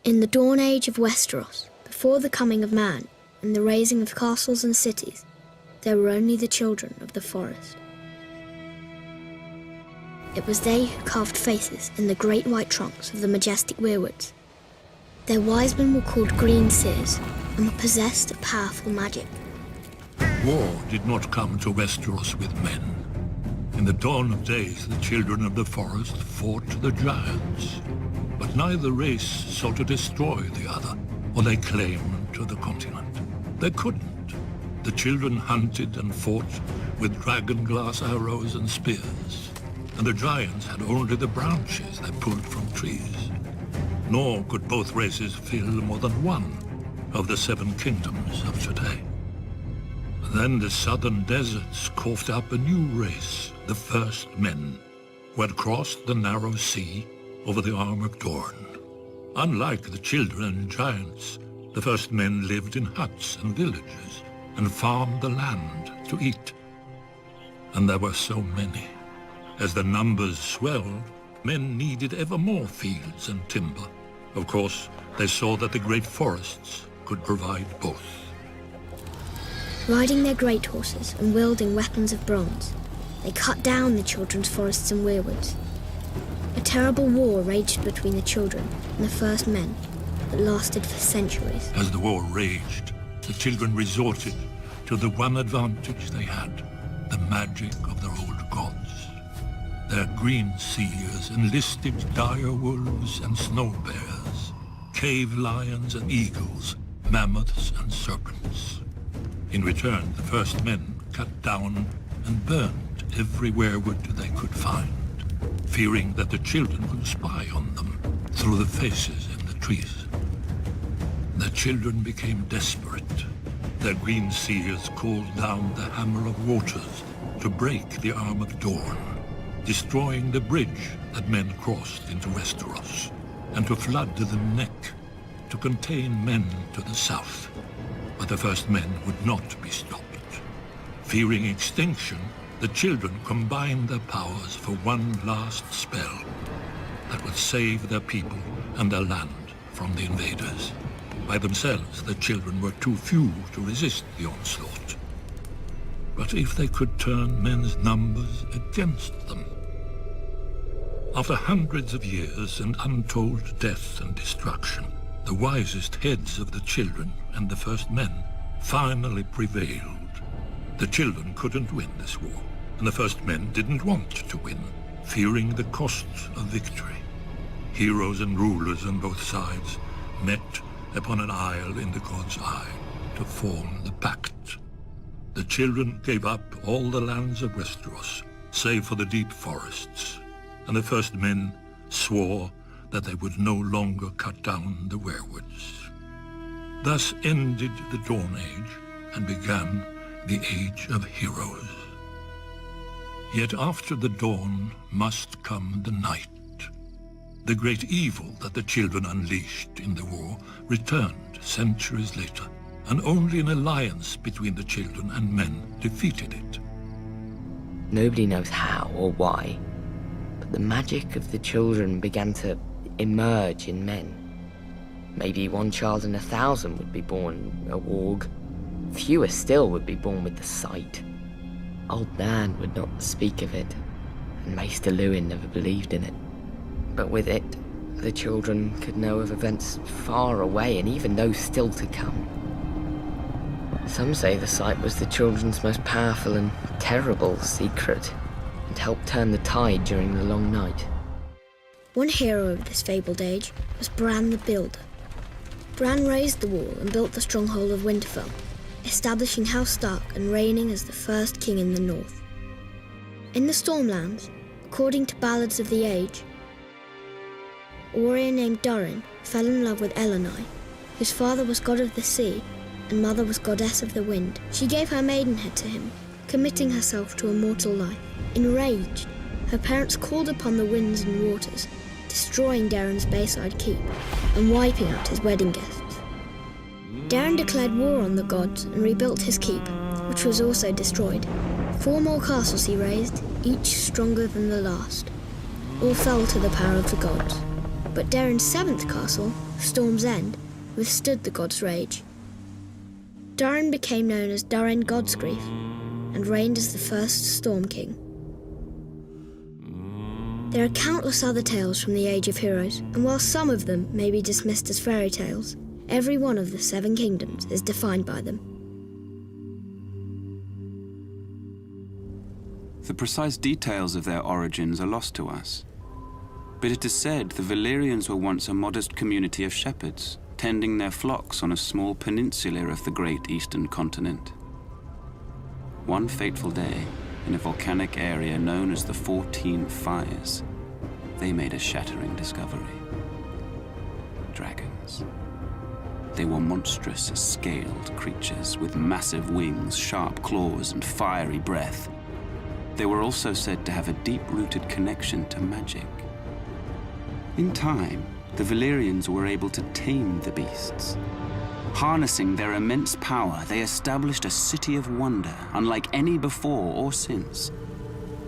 In the Dawn Age of Westeros, before the coming of man and the raising of castles and cities, there were only the children of the forest. It was they who carved faces in the great white trunks of the majestic weirwoods. Their wise men were called green seers and were possessed of powerful magic. War did not come to Westeros with men. In the dawn of days, the children of the forest fought the giants. But neither race sought to destroy the other, or lay claim to the continent. They couldn't. The children hunted and fought with dragon-glass arrows and spears, and the giants had only the branches they pulled from trees. Nor could both races fill more than one of the 7 kingdoms of today. Then the southern deserts coughed up a new race, the first men, who had crossed the narrow sea over the Arm of Dorne. Unlike the children and giants, the first men lived in huts and villages and farmed the land to eat. And there were so many. As the numbers swelled, men needed ever more fields and timber. Of course, they saw that the great forests could provide both. Riding their great horses and wielding weapons of bronze, they cut down the children's forests and weirwoods. A terrible war raged between the children and the first men that lasted for centuries. As the war raged, the children resorted to the one advantage they had, the magic of their old gods. Their green seers enlisted dire wolves and snow bears, cave lions and eagles, mammoths and serpents. In return, the first men cut down and burned every weirwood they could find, fearing that the children would spy on them through the faces in the trees. The children became desperate. Their green seers called down the Hammer of Waters to break the Arm of Dorne, destroying the bridge that men crossed into Westeros, and to flood the neck to contain men to the south. But the first men would not be stopped. Fearing extinction, the children combined their powers for one last spell that would save their people and their land from the invaders. By themselves, the children were too few to resist the onslaught. But if they could turn men's numbers against them? After hundreds of years and untold death and destruction, the wisest heads of the children and the first men finally prevailed. The children couldn't win this war, and the first men didn't want to win, fearing the costs of victory. Heroes and rulers on both sides met upon an isle in the God's Eye to form the pact. The children gave up all the lands of Westeros, save for the deep forests, and the first men swore that they would no longer cut down the weirwoods. Thus ended the Dawn Age and began the Age of Heroes. Yet after the dawn must come the night. The great evil that the children unleashed in the war returned centuries later, and only an alliance between the children and men defeated it. Nobody knows how or why, but the magic of the children began to emerge in men. Maybe 1 child in 1,000 would be born a warg. Fewer still would be born with the sight. Old Nan would not speak of it, and Maester Luwin never believed in it. But with it, the children could know of events far away and even those still to come. Some say the sight was the children's most powerful and terrible secret, and helped turn the tide during the long night. One hero of this fabled age was Bran the Builder. Bran raised the wall and built the stronghold of Winterfell, establishing House Stark and reigning as the first king in the north. In the Stormlands, according to ballads of the age, a warrior named Durin fell in love with Elenai, whose father was god of the sea and mother was goddess of the wind. She gave her maidenhead to him, committing herself to a mortal life. Enraged, her parents called upon the winds and waters, destroying Daren's Bayside keep and wiping out his wedding guests. Daren declared war on the gods and rebuilt his keep, which was also destroyed. 4 more castles he raised, each stronger than the last. All fell to the power of the gods. But Daeron's seventh castle, Storm's End, withstood the god's rage. Daeron became known as Daeron Godsgrief and reigned as the first Storm King. There are countless other tales from the Age of Heroes, and while some of them may be dismissed as fairy tales, every one of the Seven Kingdoms is defined by them. The precise details of their origins are lost to us. But it is said the Valyrians were once a modest community of shepherds, tending their flocks on a small peninsula of the great eastern continent. One fateful day, in a volcanic area known as the 14 Fires, they made a shattering discovery. Dragons. They were monstrous, scaled creatures with massive wings, sharp claws, and fiery breath. They were also said to have a deep-rooted connection to magic. In time, the Valyrians were able to tame the beasts. Harnessing their immense power, they established a city of wonder, unlike any before or since.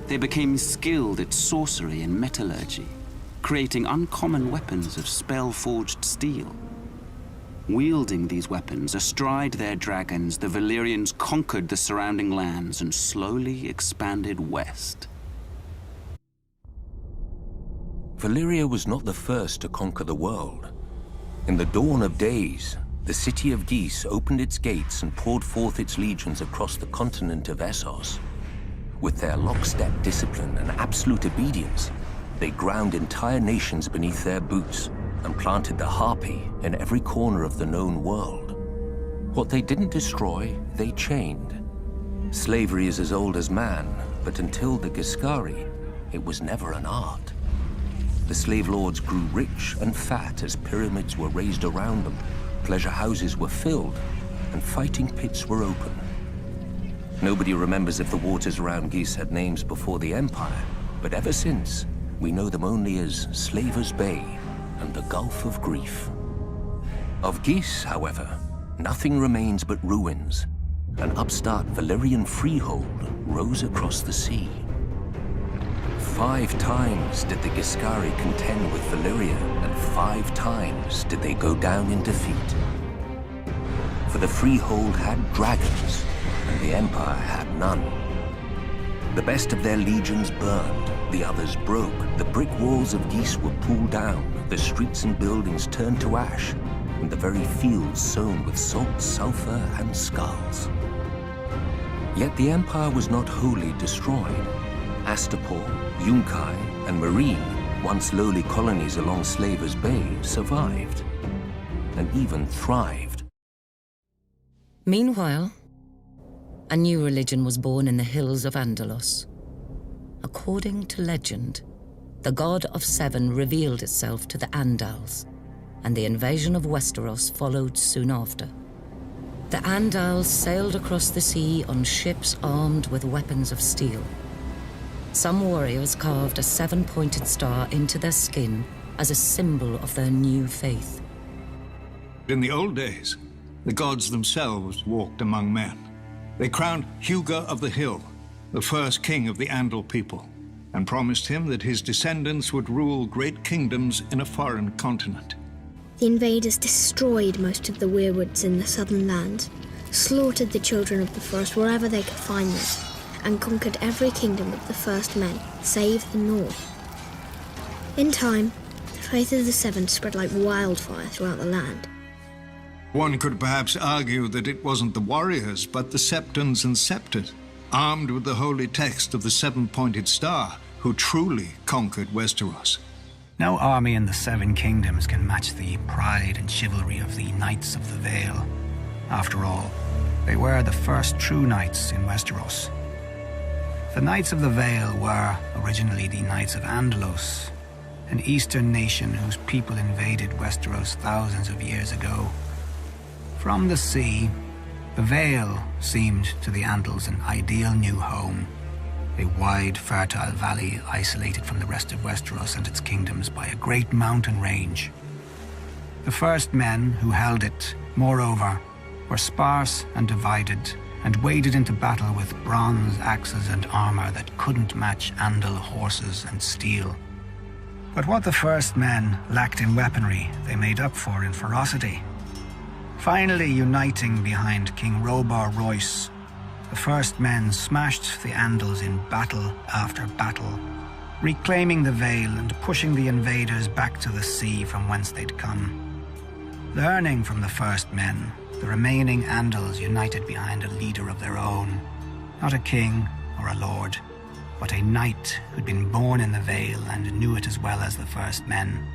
They became skilled at sorcery and metallurgy, creating uncommon weapons of spell-forged steel. Wielding these weapons astride their dragons, the Valyrians conquered the surrounding lands and slowly expanded west. Valyria was not the first to conquer the world. In the dawn of days, the city of Geese opened its gates and poured forth its legions across the continent of Essos. With their lockstep discipline and absolute obedience, they ground entire nations beneath their boots and planted the harpy in every corner of the known world. What they didn't destroy, they chained. Slavery is as old as man, but until the Giscari, it was never an art. The slave lords grew rich and fat as pyramids were raised around them, pleasure houses were filled, and fighting pits were open. Nobody remembers if the waters around Geese had names before the Empire, but ever since, we know them only as Slaver's Bay and the Gulf of Grief. Of Geese, however, nothing remains but ruins. An upstart Valyrian freehold rose across the sea. 5 times did the Giscari contend with Valyria, and 5 times did they go down in defeat. For the freehold had dragons, and the Empire had none. The best of their legions burned, the others broke, the brick walls of Geese were pulled down, the streets and buildings turned to ash, and the very fields sown with salt, sulfur, and skulls. Yet the Empire was not wholly destroyed. Astapor, Yunkai, and Marine, once lowly colonies along Slaver's Bay, survived, and even thrived. Meanwhile, a new religion was born in the hills of Andalos. According to legend, the God of Seven revealed itself to the Andals, and the invasion of Westeros followed soon after. The Andals sailed across the sea on ships armed with weapons of steel. Some warriors carved a 7-pointed star into their skin as a symbol of their new faith. In the old days, the gods themselves walked among men. They crowned Hugo of the Hill, the first king of the Andal people, and promised him that his descendants would rule great kingdoms in a foreign continent. The invaders destroyed most of the weirwoods in the southern lands, slaughtered the children of the forest wherever they could find them, and conquered every kingdom of the first men, save the north. In time, the faith of the Seven spread like wildfire throughout the land. One could perhaps argue that it wasn't the warriors, but the septons and septors, armed with the holy text of the 7-pointed star, who truly conquered Westeros. No army in the Seven Kingdoms can match the pride and chivalry of the Knights of the Vale. After all, they were the first true knights in Westeros. The Knights of the Vale were originally the Knights of Andalos, an eastern nation whose people invaded Westeros thousands of years ago. From the sea, the Vale seemed to the Andals an ideal new home, a wide, fertile valley isolated from the rest of Westeros and its kingdoms by a great mountain range. The first men who held it, moreover, were sparse and divided, and waded into battle with bronze axes and armor that couldn't match Andal horses and steel. But what the first men lacked in weaponry, they made up for in ferocity. Finally uniting behind King Robar Royce, the first men smashed the Andals in battle after battle, reclaiming the Vale and pushing the invaders back to the sea from whence they'd come. Learning from the first men, the remaining Andals united behind a leader of their own, not a king or a lord, but a knight who'd been born in the Vale and knew it as well as the first men.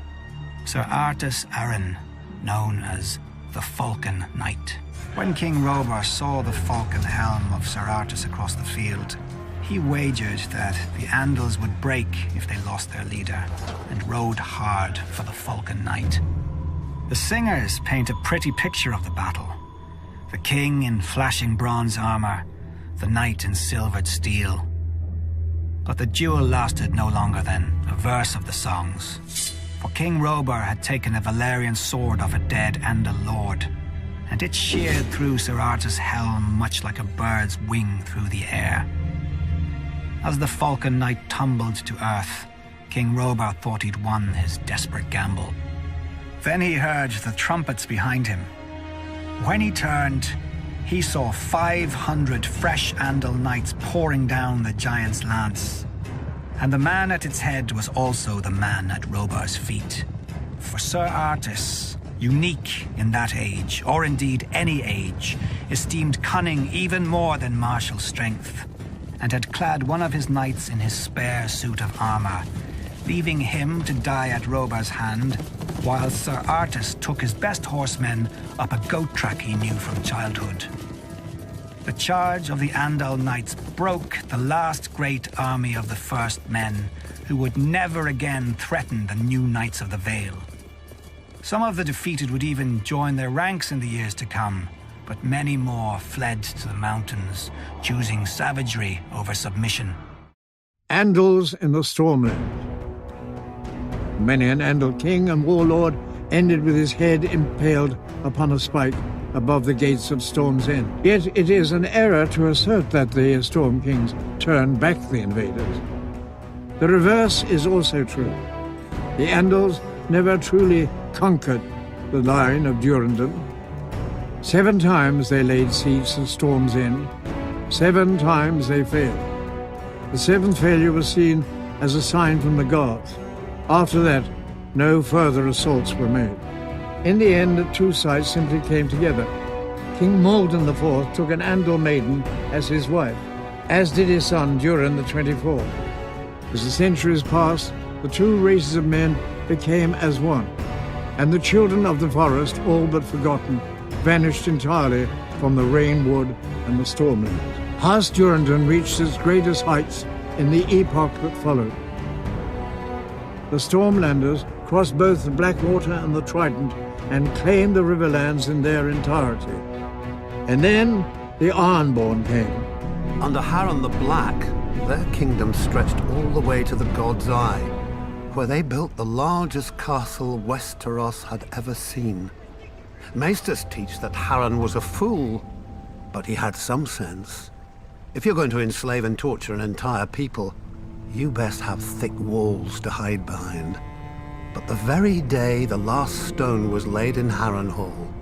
Sir Artus Arryn, known as the Falcon Knight. When King Robar saw the falcon helm of Sir Artus across the field, he wagered that the Andals would break if they lost their leader, and rode hard for the Falcon Knight. The singers paint a pretty picture of the battle. The king in flashing bronze armor, the knight in silvered steel. But the duel lasted no longer than a verse of the songs. For King Robar had taken a Valyrian sword off a dead Andal lord, and it sheared through Sir Artus' helm much like a bird's wing through the air. As the Falcon Knight tumbled to earth, King Robar thought he'd won his desperate gamble. Then he heard the trumpets behind him. When he turned, he saw 500 fresh Andal knights pouring down the giant's lance. And the man at its head was also the man at Robar's feet. For Sir Artus, unique in that age, or indeed any age, esteemed cunning even more than martial strength, and had clad one of his knights in his spare suit of armor, leaving him to die at Robar's hand, while Sir Artus took his best horsemen up a goat track he knew from childhood. The charge of the Andal Knights broke the last great army of the first men, who would never again threaten the new Knights of the Vale. Some of the defeated would even join their ranks in the years to come, but many more fled to the mountains, choosing savagery over submission. Andals in the Stormland. Many an Andal king and warlord ended with his head impaled upon a spike above the gates of Storm's End. Yet it is an error to assert that the Storm Kings turned back the invaders. The reverse is also true. The Andals never truly conquered the line of Durrandon. 7 times they laid siege to Storm's End. 7 times they failed. The 7th failure was seen as a sign from the gods. After that, no further assaults were made. In the end, the two sides simply came together. King Malden IV took an Andal maiden as his wife, as did his son Durin the 24th. As the centuries passed, the two races of men became as one, and the children of the forest, all but forgotten, vanished entirely from the Rainwood and the Stormlands. House Durrandon reached its greatest heights in the epoch that followed. The Stormlanders crossed both the Blackwater and the Trident and claimed the Riverlands in their entirety. And then the Ironborn came. Under Harren the Black, their kingdom stretched all the way to the God's Eye, where they built the largest castle Westeros had ever seen. Maesters teach that Harren was a fool, but he had some sense. If you're going to enslave and torture an entire people, you best have thick walls to hide behind. But the very day the last stone was laid in Harrenhal,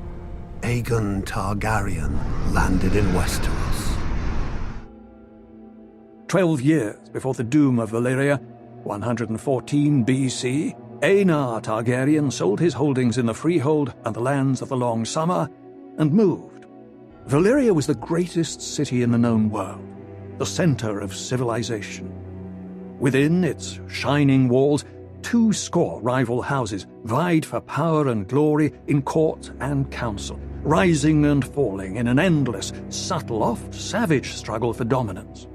Aegon Targaryen landed in Westeros. 12 years before the doom of Valyria, 114 BC, Aenar Targaryen sold his holdings in the Freehold and the lands of the Long Summer and moved. Valyria was the greatest city in the known world, the center of civilization. Within its shining walls, 200 rival houses vied for power and glory in court and council, rising and falling in an endless, subtle, oft savage struggle for dominance.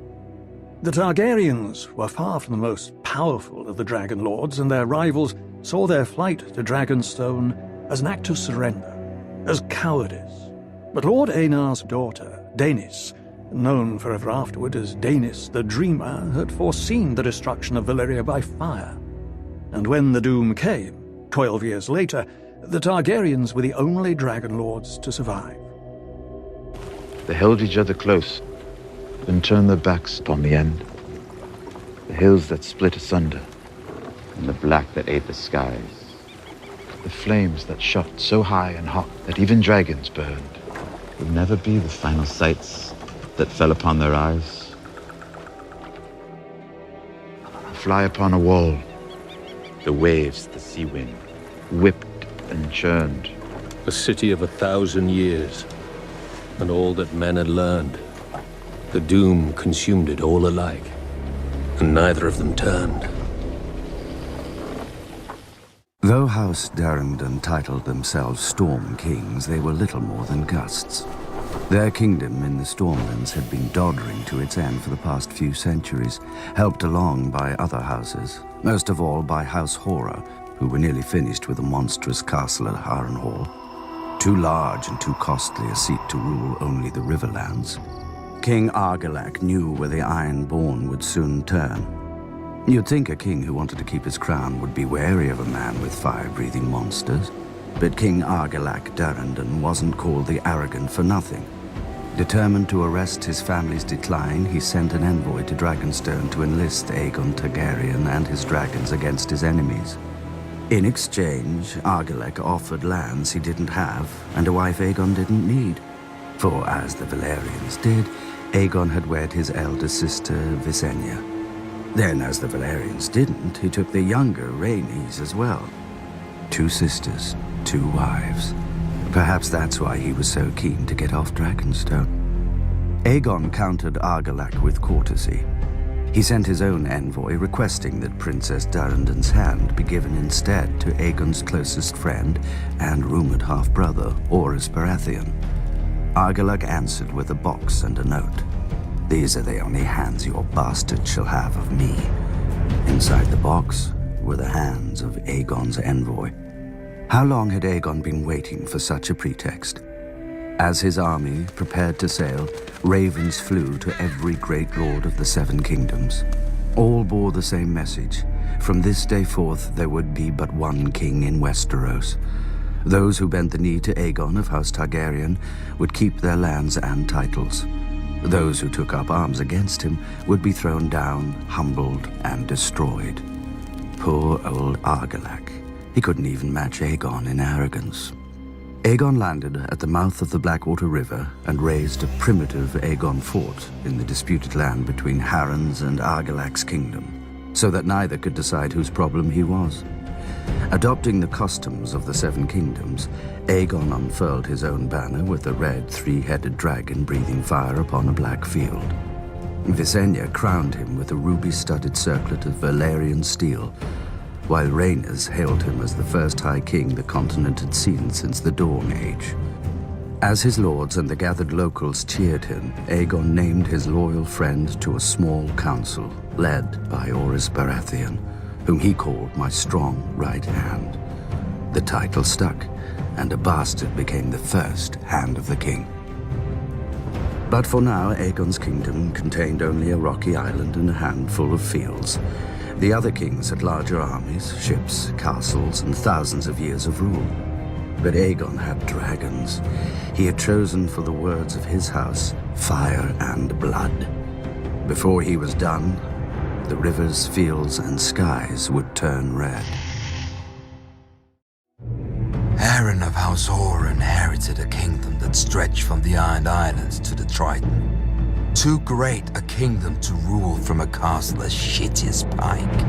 The Targaryens were far from the most powerful of the Dragon Lords, and their rivals saw their flight to Dragonstone as an act of surrender, as cowardice. But Lord Aenar's daughter, Daenys, known forever afterward as Daenys the Dreamer, had foreseen the destruction of Valyria by fire. And when the doom came, 12 years later, the Targaryens were the only Dragon Lords to survive. They held each other close, then turned their backs upon the end. The hills that split asunder, and the black that ate the skies. The flames that shot so high and hot that even dragons burned would never be the final sights that fell upon their eyes. Fly upon a wall, the waves, the sea wind, whipped and churned. A city of 1,000 years, and all that men had learned. The doom consumed it all alike, and neither of them turned. Though House Durrandon titled themselves Storm Kings, they were little more than gusts. Their kingdom in the Stormlands had been doddering to its end for the past few centuries, helped along by other houses, most of all by House Horror, who were nearly finished with a monstrous castle at Harrenhal. Too large and too costly a seat to rule only the Riverlands. King Argilac knew where the Ironborn would soon turn. You'd think a king who wanted to keep his crown would be wary of a man with fire-breathing monsters. But King Argilac Durrandon wasn't called the Arrogant for nothing. Determined to arrest his family's decline, he sent an envoy to Dragonstone to enlist Aegon Targaryen and his dragons against his enemies. In exchange, Argilac offered lands he didn't have and a wife Aegon didn't need. For as the Valyrians did, Aegon had wed his elder sister Visenya. Then, as the Valyrians didn't, he took the younger Rhaenys as well. 2 sisters, 2 wives. Perhaps that's why he was so keen to get off Dragonstone. Aegon countered Argilac with courtesy. He sent his own envoy requesting that Princess Durrandon's hand be given instead to Aegon's closest friend and rumored half-brother, Orys Baratheon. Argilac answered with a box and a note. "These are the only hands your bastard shall have of me." Inside the box were the hands of Aegon's envoy. How long had Aegon been waiting for such a pretext? As his army prepared to sail, ravens flew to every great lord of the 7 kingdoms. All bore the same message. From this day forth, there would be but one king in Westeros. Those who bent the knee to Aegon of House Targaryen would keep their lands and titles. Those who took up arms against him would be thrown down, humbled, and destroyed. Poor old Argilac. He couldn't even match Aegon in arrogance. Aegon landed at the mouth of the Blackwater River and raised a primitive Aegon fort in the disputed land between Harren's and Argilac's kingdom, so that neither could decide whose problem he was. Adopting the customs of the 7 kingdoms, Aegon unfurled his own banner with a red 3-headed dragon breathing fire upon a black field. Visenya crowned him with a ruby-studded circlet of Valyrian steel, while Rhaenys hailed him as the first High King the continent had seen since the Dawn Age. As his lords and the gathered locals cheered him, Aegon named his loyal friend to a small council, led by Orys Baratheon, whom he called my strong right hand. The title stuck, and a bastard became the first Hand of the King. But for now, Aegon's kingdom contained only a rocky island and a handful of fields. The other kings had larger armies, ships, castles, and thousands of years of rule. But Aegon had dragons. He had chosen for the words of his house, fire and blood. Before he was done, the rivers, fields, and skies would turn red. Harren of House Horror inherited a kingdom that stretched from the Iron Islands to the Triton. Too great a kingdom to rule from a castle as shitty as Pike.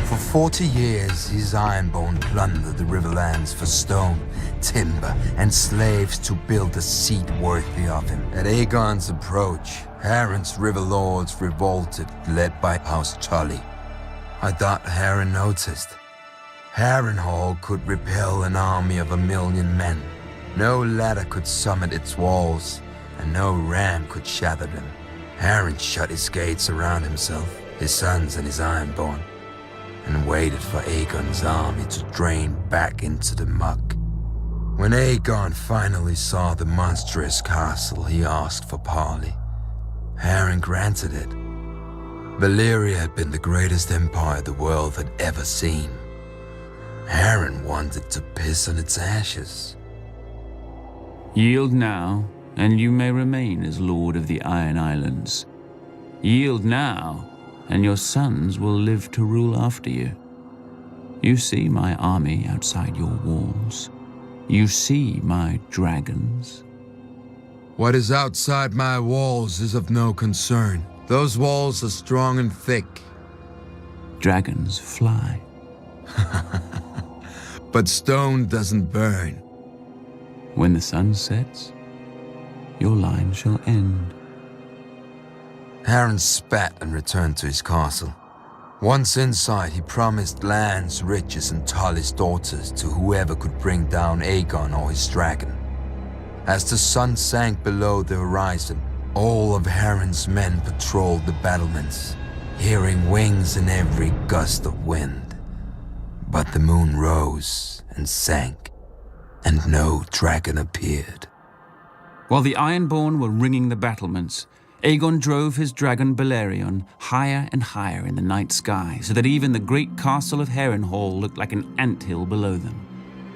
For 40 years, his Ironborn plundered the Riverlands for stone, timber, and slaves to build a seat worthy of him. At Aegon's approach, Harren's river lords revolted, led by House Tully. I thought Harren noticed. Harrenhal could repel an army of 1,000,000 men. No ladder could summit its walls, and no ram could shatter them. Harren shut his gates around himself, his sons and his Ironborn, and waited for Aegon's army to drain back into the muck. When Aegon finally saw the monstrous castle, he asked for parley. Harren granted it. Valyria had been the greatest empire the world had ever seen. Harren wanted to piss on its ashes. Yield now, and you may remain as Lord of the Iron Islands. Yield now, and your sons will live to rule after you. You see my army outside your walls. You see my dragons. What is outside my walls is of no concern. Those walls are strong and thick. Dragons fly. But stone doesn't burn. When the sun sets, your line shall end. Harren spat and returned to his castle. Once inside, he promised lands, riches, and Tully's daughters to whoever could bring down Aegon or his dragon. As the sun sank below the horizon, all of Harren's men patrolled the battlements, hearing wings in every gust of wind. But the moon rose and sank, and no dragon appeared. While the Ironborn were ringing the battlements, Aegon drove his dragon Balerion higher and higher in the night sky, so that even the great castle of Harrenhal looked like an anthill below them.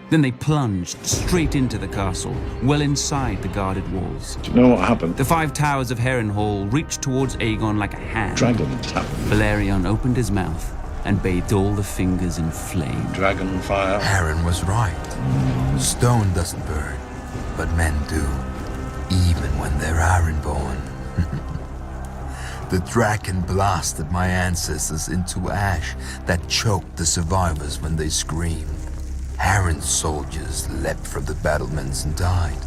Then they plunged straight into the castle, well inside the guarded walls. Do you know what happened? The 5 towers of Harrenhal reached towards Aegon like a hand. Dragons happened. Balerion opened his mouth and bathed all the fingers in flame. Dragon fire. Harren was right. Stone doesn't burn, but men do, even when they're Ironborn. The dragon blasted my ancestors into ash that choked the survivors when they screamed. Harren's soldiers leapt from the battlements and died.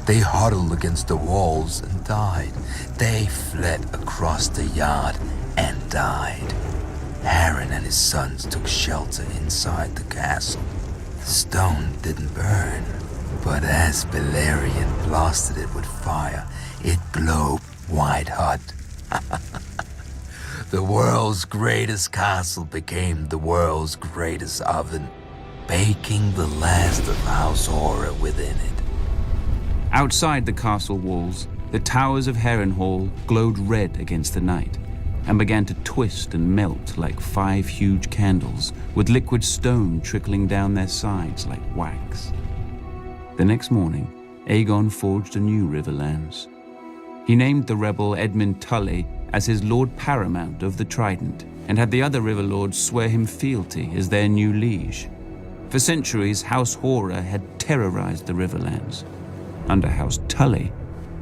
They huddled against the walls and died. They fled across the yard and died. Harren and his sons took shelter inside the castle. The stone didn't burn, but as Balerion blasted it with fire, it glowed white hot. The world's greatest castle became the world's greatest oven, baking the last of House Horror within it. Outside the castle walls, the towers of Harrenhal glowed red against the night and began to twist and melt like 5 huge candles, with liquid stone trickling down their sides like wax. The next morning, Aegon forged a new Riverlands. He named the rebel Edmund Tully as his Lord Paramount of the Trident, and had the other river lords swear him fealty as their new liege. For centuries, House Horror had terrorized the Riverlands. Under House Tully,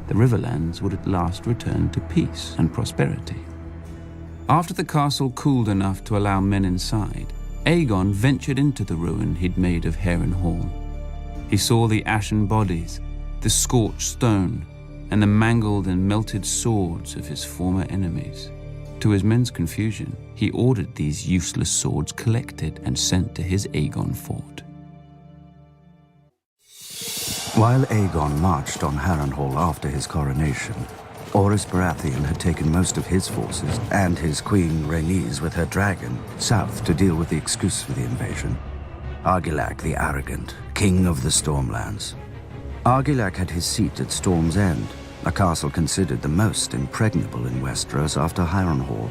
the Riverlands would at last return to peace and prosperity. After the castle cooled enough to allow men inside, Aegon ventured into the ruin he'd made of Harrenhal. He saw the ashen bodies, the scorched stone, and the mangled and melted swords of his former enemies. To his men's confusion, he ordered these useless swords collected and sent to his Aegon fort. While Aegon marched on Harrenhal after his coronation, Orys Baratheon had taken most of his forces and his queen Rhaenys with her dragon south to deal with the excuse for the invasion. Argilac the Arrogant, king of the Stormlands. Argilac had his seat at Storm's End, a castle considered the most impregnable in Westeros after Harrenhal.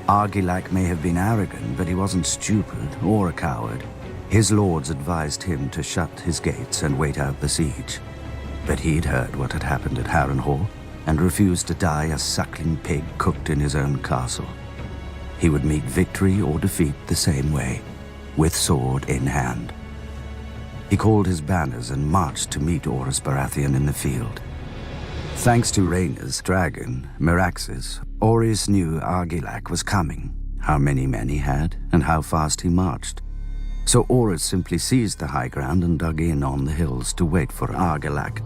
Argilac may have been arrogant, but he wasn't stupid or a coward. His lords advised him to shut his gates and wait out the siege. But he'd heard what had happened at Harrenhal and refused to die a suckling pig cooked in his own castle. He would meet victory or defeat the same way, with sword in hand. He called his banners and marched to meet Orys Baratheon in the field. Thanks to Rhaenyra's dragon, Meraxes, Orys knew Argilac was coming, how many men he had, and how fast he marched. So Orys simply seized the high ground and dug in on the hills to wait for Argilac.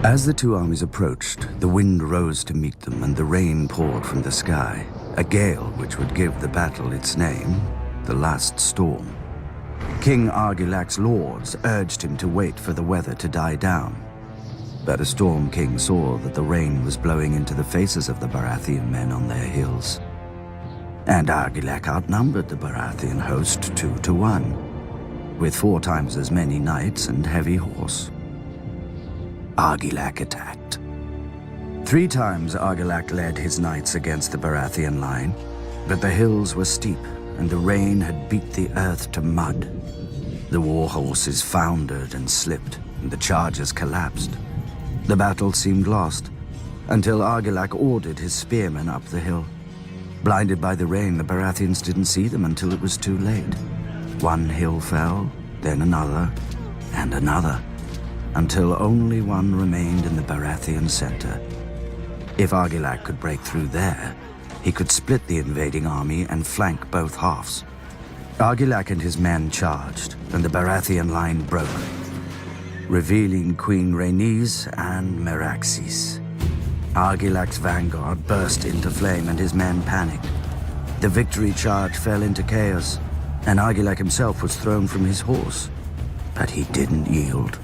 As the two armies approached, the wind rose to meet them and the rain poured from the sky, a gale which would give the battle its name, the Last Storm. King Argilac's lords urged him to wait for the weather to die down. But a Storm King saw that the rain was blowing into the faces of the Baratheon men on their hills. And Argilac outnumbered the Baratheon host 2-1, with 4 times as many knights and heavy horse. Argilac attacked. 3 times Argilac led his knights against the Baratheon line, but the hills were steep and the rain had beat the earth to mud. The war horses foundered and slipped, and the chargers collapsed. The battle seemed lost, until Argilac ordered his spearmen up the hill. Blinded by the rain, the Baratheons didn't see them until it was too late. One hill fell, then another, and another, until only one remained in the Baratheon center. If Argilac could break through there, he could split the invading army and flank both halves. Argilac and his men charged, and the Baratheon line broke, revealing Queen Rhaenys and Meraxes. Argilac's vanguard burst into flame and his men panicked. The victory charge fell into chaos, and Argilac himself was thrown from his horse. But he didn't yield.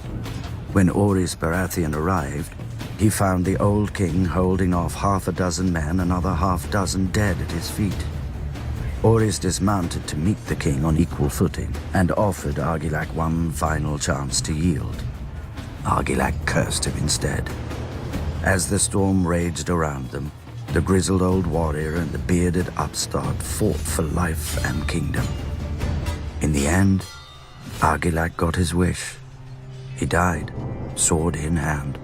When Orys Baratheon arrived, he found the old king holding off half a dozen men, another half dozen dead at his feet. Orys dismounted to meet the king on equal footing and offered Argilac one final chance to yield. Argilac cursed him instead. As the storm raged around them, the grizzled old warrior and the bearded upstart fought for life and kingdom. In the end, Argilac got his wish. He died, sword in hand.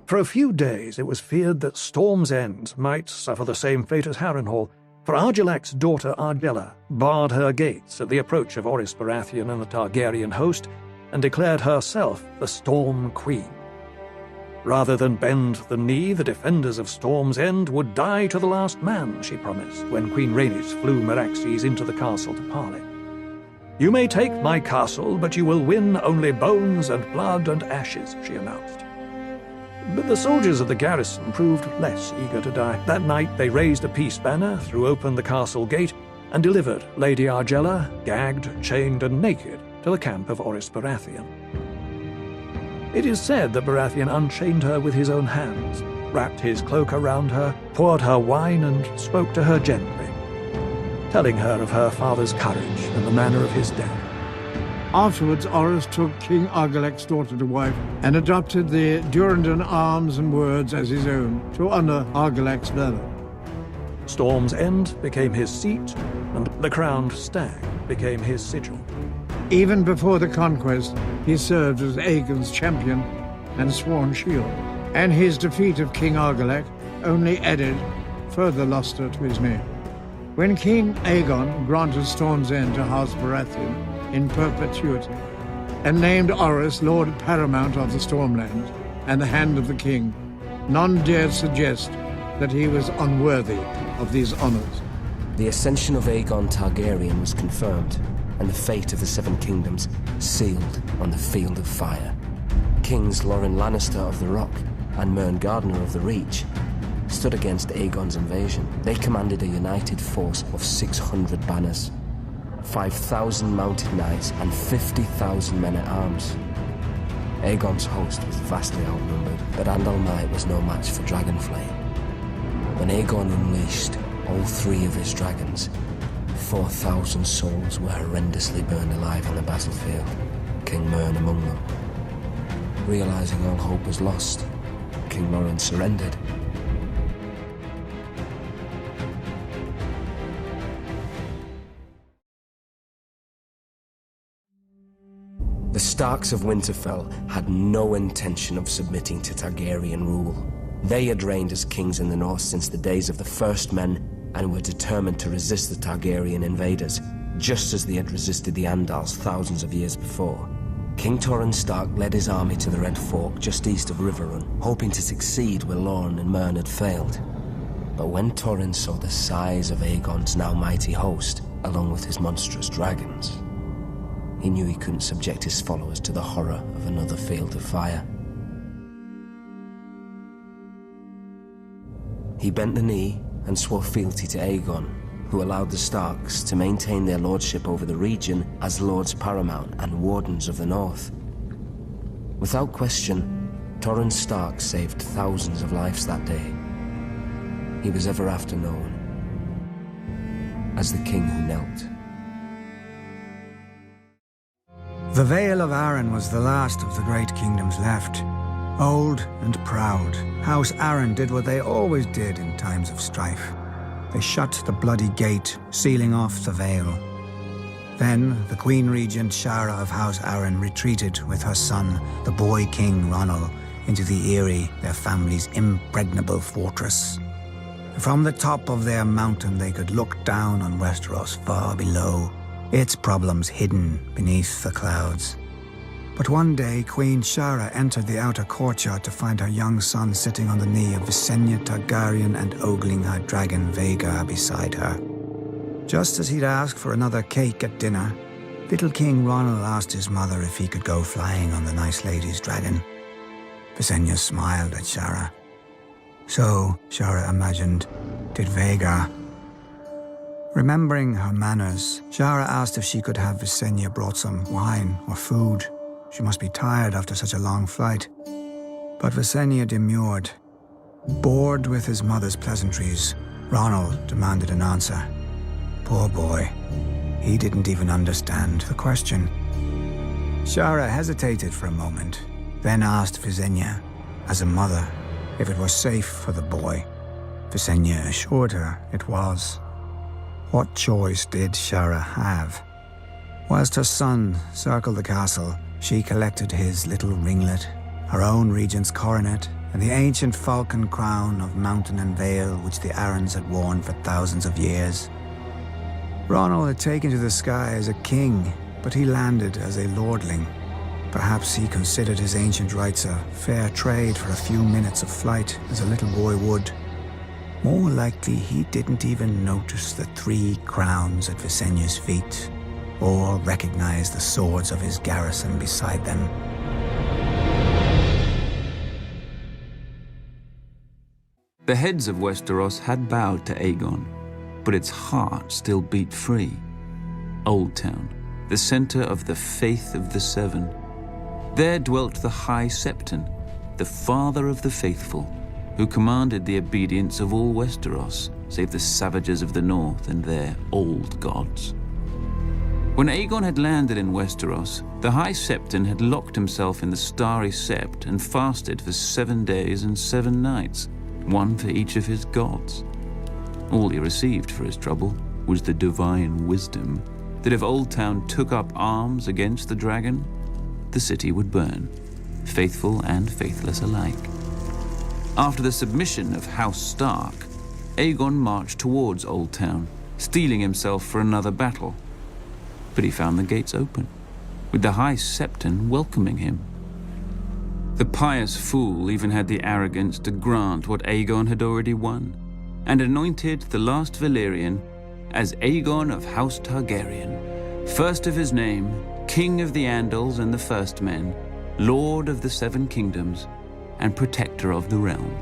For a few days, it was feared that Storm's End might suffer the same fate as Harrenhal, for Argilac's daughter Argella barred her gates at the approach of Orys Baratheon and the Targaryen host, and declared herself the Storm Queen. Rather than bend the knee, the defenders of Storm's End would die to the last man, she promised, when Queen Rhaenys flew Meraxes into the castle to parley. "You may take my castle, but you will win only bones and blood and ashes," she announced. But the soldiers of the garrison proved less eager to die. That night they raised a peace banner, threw open the castle gate, and delivered Lady Argella, gagged, chained, and naked, to the camp of Orys Baratheon. It is said that Baratheon unchained her with his own hands, wrapped his cloak around her, poured her wine, and spoke to her gently, telling her of her father's courage and the manner of his death. Afterwards, Orys took King Argilac's daughter to wife and adopted the Durrandon arms and words as his own to honor Argilac's valor. Storm's End became his seat, and the crowned Stag became his sigil. Even before the conquest, he served as Aegon's champion and sworn shield, and his defeat of King Argilac only added further luster to his name. When King Aegon granted Storm's End to House Baratheon in perpetuity, and named Orys Lord Paramount of the Stormlands and the Hand of the King, none dared suggest that he was unworthy of these honors. The ascension of Aegon Targaryen was confirmed, and the fate of the Seven Kingdoms sealed on the Field of Fire. Kings Loren Lannister of the Rock and Mern Gardner of the Reach stood against Aegon's invasion. They commanded a united force of 600 banners, 5,000 mounted knights, and 50,000 men-at-arms. Aegon's host was vastly outnumbered, but Andal might was no match for Dragonflame. When Aegon unleashed all three of his dragons, 4,000 souls were horrendously burned alive on the battlefield, King Mern among them. Realizing all hope was lost, King Loren surrendered. The Starks of Winterfell had no intention of submitting to Targaryen rule. They had reigned as kings in the north since the days of the First Men and were determined to resist the Targaryen invaders, just as they had resisted the Andals thousands of years before. King Torrhen Stark led his army to the Red Fork just east of Riverrun, hoping to succeed where Lorne and Mern had failed. But when Torrhen saw the size of Aegon's now mighty host, along with his monstrous dragons, he knew he couldn't subject his followers to the horror of another Field of Fire. He bent the knee and swore fealty to Aegon, who allowed the Starks to maintain their lordship over the region as Lords Paramount and Wardens of the North. Without question, Torrhen Stark saved thousands of lives that day. He was ever after known as the King who knelt. The Vale of Arryn was the last of the great kingdoms left. Old and proud, House Arryn did what they always did in times of strife. They shut the bloody gate, sealing off the Vale. Then the Queen Regent Shara of House Arryn retreated with her son, the boy King Ronald, into the Eyrie, their family's impregnable fortress. From the top of their mountain they could look down on Westeros far below, its problems hidden beneath the clouds. But one day, Queen Shara entered the outer courtyard to find her young son sitting on the knee of Visenya Targaryen and ogling her dragon Vhagar beside her. Just as he'd asked for another cake at dinner, little King Ronald asked his mother if he could go flying on the nice lady's dragon. Visenya smiled at Shara. So, Shara imagined, did Vhagar. Remembering her manners, Shara asked if she could have Visenya brought some wine or food. She must be tired after such a long flight. But Visenya demurred. Bored with his mother's pleasantries, Ronald demanded an answer. Poor boy. He didn't even understand the question. Shara hesitated for a moment, then asked Visenya, as a mother, if it was safe for the boy. Visenya assured her it was. What choice did Shara have? Whilst her son circled the castle, she collected his little ringlet, her own regent's coronet, and the ancient falcon crown of mountain and vale which the Arryns had worn for thousands of years. Ronald had taken to the sky as a king, but he landed as a lordling. Perhaps he considered his ancient rights a fair trade for a few minutes of flight, as a little boy would. More likely, he didn't even notice the 3 crowns at Visenya's feet, or recognize the swords of his garrison beside them. The heads of Westeros had bowed to Aegon, but its heart still beat free. Old Town, the center of the faith of the Seven. There dwelt the High Septon, the father of the faithful, who commanded the obedience of all Westeros, save the savages of the north and their old gods. When Aegon had landed in Westeros, the High Septon had locked himself in the Starry Sept and fasted for 7 days and 7 nights, one for each of his gods. All he received for his trouble was the divine wisdom that if Old Town took up arms against the dragon, the city would burn, faithful and faithless alike. After the submission of House Stark, Aegon marched towards Old Town, steeling himself for another battle. But he found the gates open, with the High Septon welcoming him. The pious fool even had the arrogance to grant what Aegon had already won, and anointed the last Valyrian as Aegon of House Targaryen, first of his name, King of the Andals and the First Men, Lord of the 7 Kingdoms, and Protector of the Realm.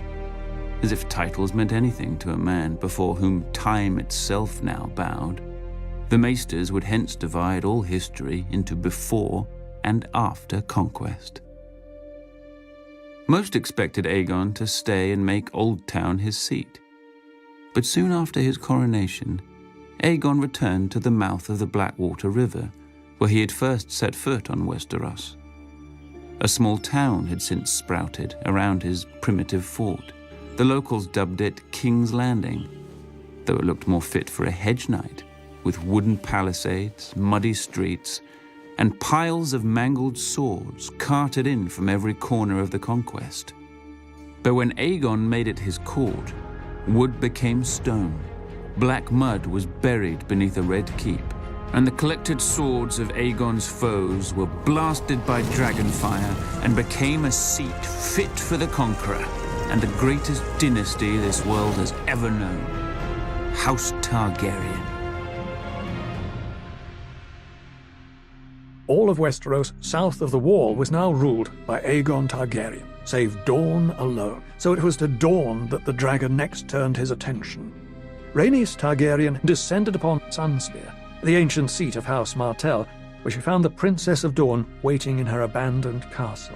As if titles meant anything to a man before whom time itself now bowed. The Maesters would hence divide all history into before and after conquest. Most expected Aegon to stay and make Old Town his seat. But soon after his coronation, Aegon returned to the mouth of the Blackwater River, where he had first set foot on Westeros. A small town had since sprouted around his primitive fort. The locals dubbed it King's Landing, though it looked more fit for a hedge knight, with wooden palisades, muddy streets, and piles of mangled swords carted in from every corner of the conquest. But when Aegon made it his court, wood became stone, black mud was buried beneath a red keep, and the collected swords of Aegon's foes were blasted by dragonfire and became a seat fit for the conqueror and the greatest dynasty this world has ever known, House Targaryen. All of Westeros south of the Wall was now ruled by Aegon Targaryen, save Dorne alone. So it was to Dorne that the dragon next turned his attention. Rhaenys Targaryen descended upon Sunspear, the ancient seat of House Martell, where she found the Princess of Dorne waiting in her abandoned castle.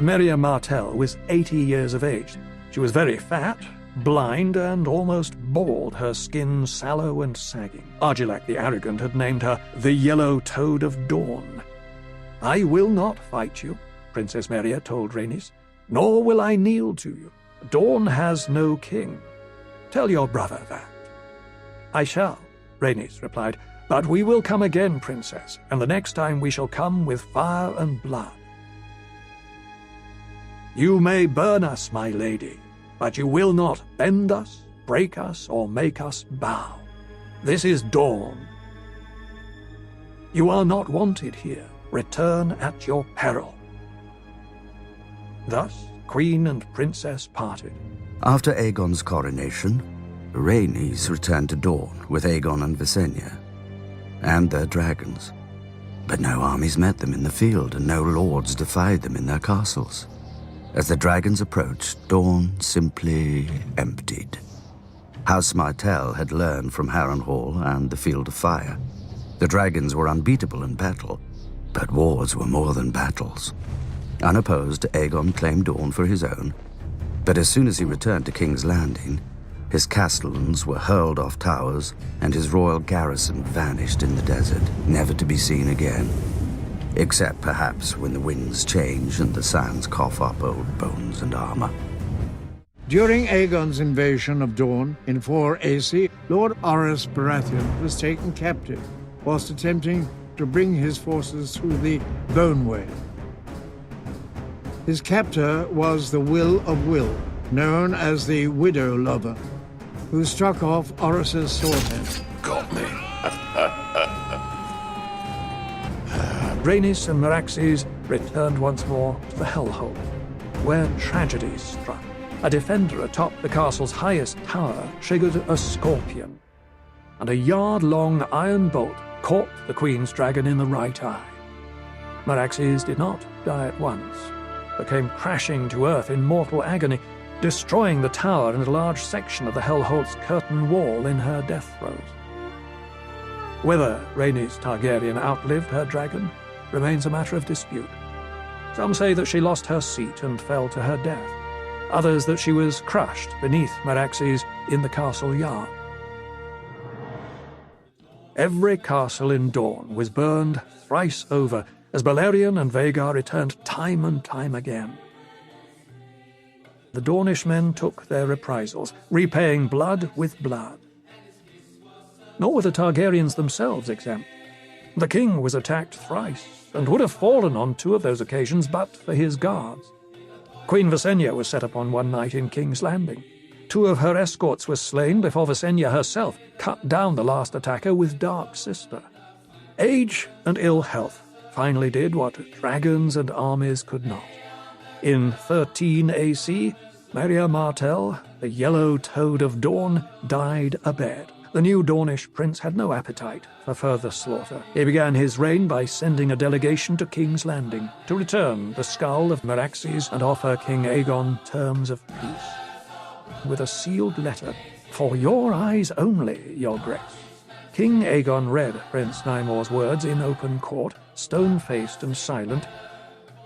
Meria Martell was 80 years of age. She was very fat, blind, and almost bald, her skin sallow and sagging. Argilac the Arrogant had named her the Yellow Toad of Dawn. "I will not fight you," Princess Meria told Rhaenys, "nor will I kneel to you. Dawn has no king. Tell your brother that." "I shall," Rhaenys replied, "but we will come again, Princess, and the next time we shall come with fire and blood." "You may burn us, my lady, but you will not bend us, break us, or make us bow. This is Dawn." You are not wanted here. Return at your peril." Thus, Queen and Princess parted. After Aegon's coronation, Rhaenys returned to Dorne with Aegon and Visenya, and their dragons. But no armies met them in the field, and no lords defied them in their castles. As the dragons approached, Dorne simply emptied. House Martell had learned from Harrenhal and the Field of Fire. The dragons were unbeatable in battle, but wars were more than battles. Unopposed, Aegon claimed Dorne for his own, but as soon as he returned to King's Landing, his castellans were hurled off towers, and his royal garrison vanished in the desert, never to be seen again. Except perhaps when the winds change and the sands cough up old bones and armor. During Aegon's invasion of Dorne in 4 AC, Lord Orys Baratheon was taken captive whilst attempting to bring his forces through the Bone Way. His captor was the Will of Will, known as the Widow Lover, who struck off Orys's sword hand. Got me. Rhaenys and Meraxes returned once more to the Hellhole, where tragedy struck. A defender atop the castle's highest tower triggered a scorpion, and a yard-long iron bolt caught the Queen's dragon in the right eye. Meraxes did not die at once, but came crashing to earth in mortal agony, destroying the tower and a large section of the Hellholt's curtain wall in her death throes. Whether Rhaenys Targaryen outlived her dragon remains a matter of dispute. Some say that she lost her seat and fell to her death. Others that she was crushed beneath Meraxes in the castle yard. Every castle in Dorne was burned thrice over as Balerion and Vhagar returned time and time again. The Dornish men took their reprisals, repaying blood with blood. Nor were the Targaryens themselves exempt. The king was attacked thrice, and would have fallen on 2 of those occasions but for his guards. Queen Visenya was set upon one night in King's Landing. 2 of her escorts were slain before Visenya herself cut down the last attacker with Dark Sister. Age and ill health finally did what dragons and armies could not. In 13 AC, Maria Martell, the Yellow Toad of Dorne, died abed. The new Dornish prince had no appetite for further slaughter. He began his reign by sending a delegation to King's Landing to return the skull of Meraxes and offer King Aegon terms of peace. With a sealed letter, "For your eyes only, your grace." King Aegon read Prince Nymore's words in open court, stone-faced and silent,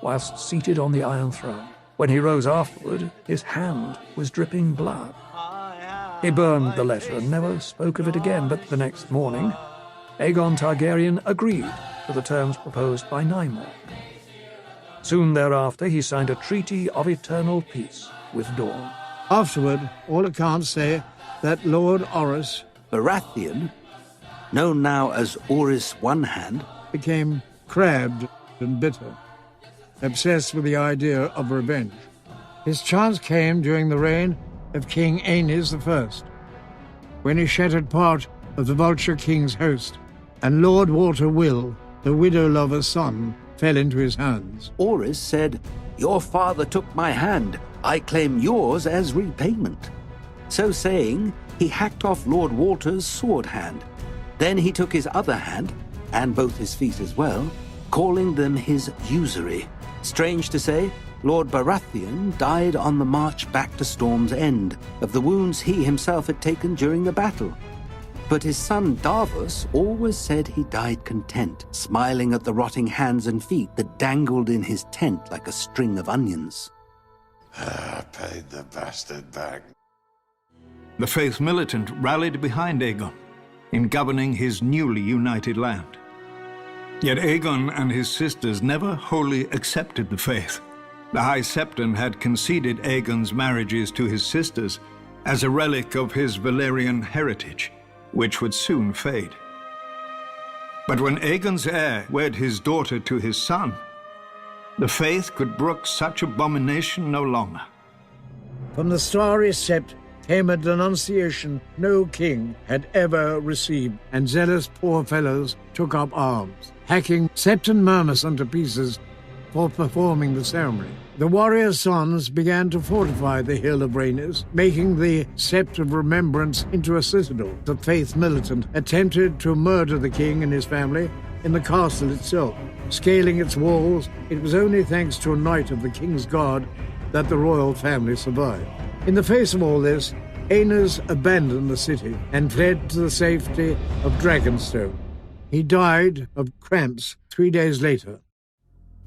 whilst seated on the Iron Throne. When he rose afterward, his hand was dripping blood. He burned the letter and never spoke of it again, but the next morning, Aegon Targaryen agreed to the terms proposed by Nymore. Soon thereafter, he signed a treaty of eternal peace with Dorne. Afterward, all accounts say that Lord Orys Baratheon, known now as Orys One Hand, became crabbed and bitter, obsessed with the idea of revenge. His chance came during the reign of King Aenys I, when he shattered part of the Vulture King's host, and Lord Walter Will, the Widow Lover's son, fell into his hands. Orys said, "Your father took my hand. I claim yours as repayment." So saying, he hacked off Lord Walter's sword hand. Then he took his other hand, and both his feet as well, calling them his usury. Strange to say, Lord Baratheon died on the march back to Storm's End, of the wounds he himself had taken during the battle. But his son Davos always said he died content, smiling at the rotting hands and feet that dangled in his tent like a string of onions. Paid the bastard back. The faith militant rallied behind Aegon in governing his newly united land. Yet Aegon and his sisters never wholly accepted the faith. The High Septon had conceded Aegon's marriages to his sisters as a relic of his Valyrian heritage, which would soon fade. But when Aegon's heir wed his daughter to his son, the faith could brook such abomination no longer. From the Starry Sept came a denunciation no king had ever received, and zealous poor fellows took up arms, hacking Septon Myrmison to pieces for performing the ceremony. The warriors' sons began to fortify the Hill of Rhaenys, making the Sept of Remembrance into a citadel. The Faith Militant attempted to murder the king and his family in the castle itself. Scaling its walls, it was only thanks to a knight of the king's guard that the royal family survived. In the face of all this, Aenys abandoned the city and fled to the safety of Dragonstone. He died of cramps 3 days later.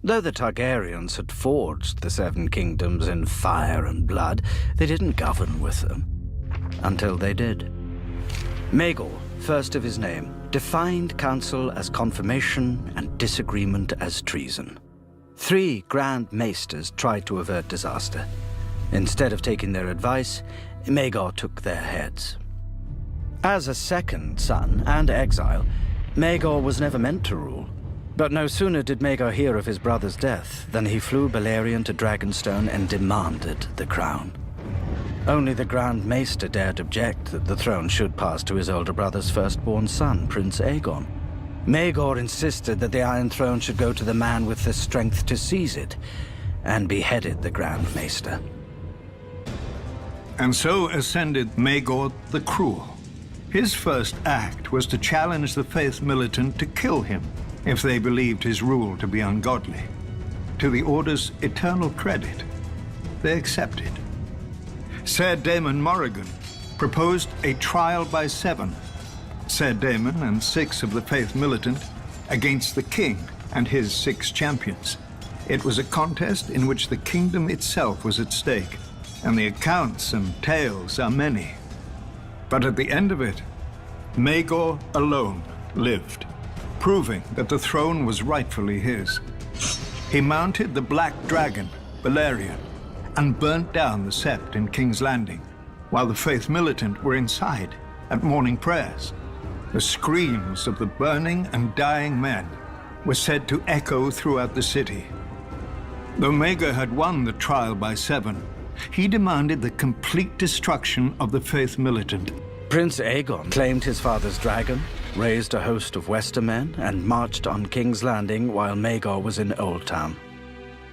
Though the Targaryens had forged the Seven Kingdoms in fire and blood, they didn't govern with them. Until they did. Maegor, first of his name, defined council as confirmation and disagreement as treason. 3 Grand Maesters tried to avert disaster. Instead of taking their advice, Maegor took their heads. As a second son and exile, Maegor was never meant to rule. But no sooner did Maegor hear of his brother's death than he flew Balerion to Dragonstone and demanded the crown. Only the Grand Maester dared object that the throne should pass to his older brother's firstborn son, Prince Aegon. Maegor insisted that the Iron Throne should go to the man with the strength to seize it, and beheaded the Grand Maester. And so ascended Maegor the Cruel. His first act was to challenge the Faith Militant to kill him if they believed his rule to be ungodly. To the Order's eternal credit, they accepted. Ser Daemon Morrigan proposed a trial by 7. Ser Daemon and 6 of the Faith Militant against the king and his 6 champions. It was a contest in which the kingdom itself was at stake, and the accounts and tales are many. But at the end of it, Maegor alone lived, proving that the throne was rightfully his. He mounted the Black Dragon, Balerion, and burnt down the Sept in King's Landing, while the Faith Militant were inside at morning prayers. The screams of the burning and dying men were said to echo throughout the city. Though Maegor had won the trial by 7, he demanded the complete destruction of the Faith Militant. Prince Aegon claimed his father's dragon, raised a host of Westermen, and marched on King's Landing while Maegor was in Old Town.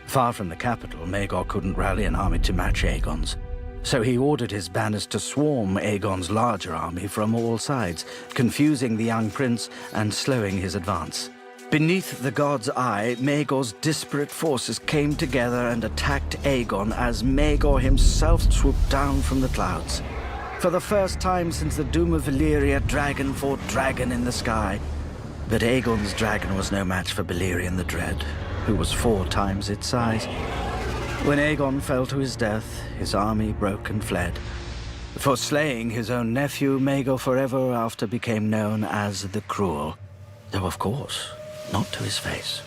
Far from the capital, Maegor couldn't rally an army to match Aegon's, so he ordered his banners to swarm Aegon's larger army from all sides, confusing the young prince and slowing his advance. Beneath the god's eye, Maegor's disparate forces came together and attacked Aegon as Maegor himself swooped down from the clouds. For the first time since the doom of Valyria, dragon fought dragon in the sky. But Aegon's dragon was no match for Balerion the Dread, who was 4 times its size. When Aegon fell to his death, his army broke and fled. For slaying his own nephew, Maegor forever after became known as the Cruel, though of course, not to his face.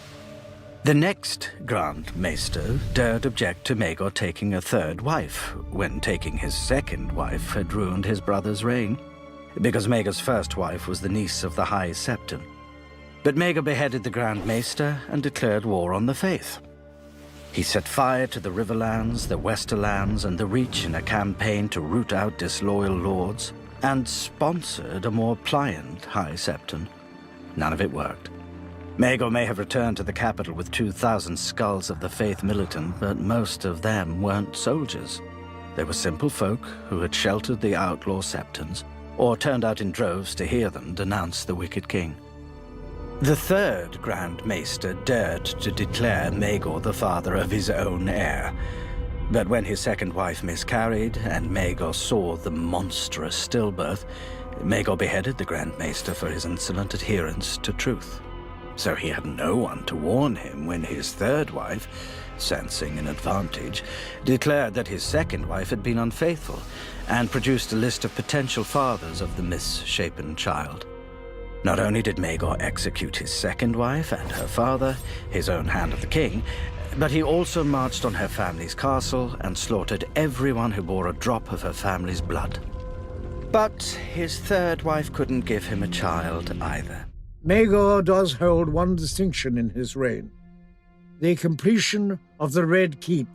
The next Grand Maester dared object to Maegor taking a 3rd wife, when taking his 2nd wife had ruined his brother's reign, because Maegor's 1st wife was the niece of the High Septon. But Maegor beheaded the Grand Maester and declared war on the Faith. He set fire to the Riverlands, the Westerlands, and the Reach in a campaign to root out disloyal lords, and sponsored a more pliant High Septon. None of it worked. Maegor may have returned to the capital with 2,000 skulls of the Faith Militant, but most of them weren't soldiers. They were simple folk who had sheltered the outlaw Septons, or turned out in droves to hear them denounce the wicked king. The 3rd Grand Maester dared to declare Maegor the father of his own heir, but when his 2nd wife miscarried and Maegor saw the monstrous stillbirth, Maegor beheaded the Grand Maester for his insolent adherence to truth. So he had no one to warn him when his 3rd wife, sensing an advantage, declared that his 2nd wife had been unfaithful, and produced a list of potential fathers of the misshapen child. Not only did Maegor execute his 2nd wife and her father, his own Hand of the King, but he also marched on her family's castle and slaughtered everyone who bore a drop of her family's blood. But his 3rd wife couldn't give him a child either. Maegor does hold one distinction in his reign: the completion of the Red Keep.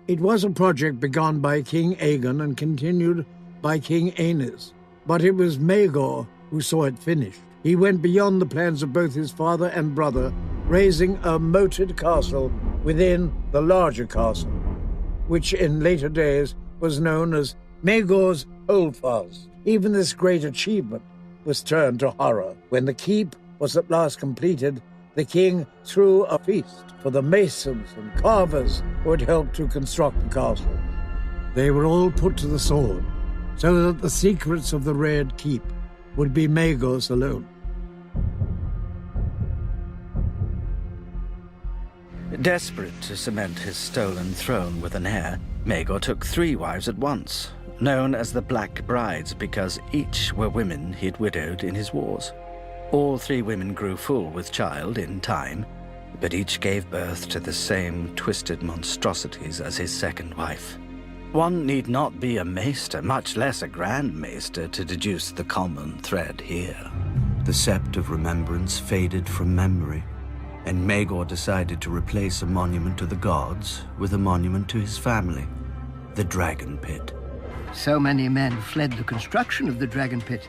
It was a project begun by King Aegon and continued by King Aenys, but it was Maegor who saw it finished. He went beyond the plans of both his father and brother, raising a moated castle within the larger castle, which in later days was known as Maegor's Holdfast. Even this great achievement was turned to horror. When the keep was at last completed, the king threw a feast for the masons and carvers who had helped to construct the castle. They were all put to the sword, so that the secrets of the Red Keep would be Maegor's alone. Desperate to cement his stolen throne with an heir, Maegor took 3 wives at once, known as the Black Brides because each were women he'd widowed in his wars. All 3 women grew full with child in time, but each gave birth to the same twisted monstrosities as his second wife. One need not be a maester, much less a grand maester, to deduce the common thread here. The sept of remembrance faded from memory, and Maegor decided to replace a monument to the gods with a monument to his family, the Dragon Pit. So many men fled the construction of the Dragon Pit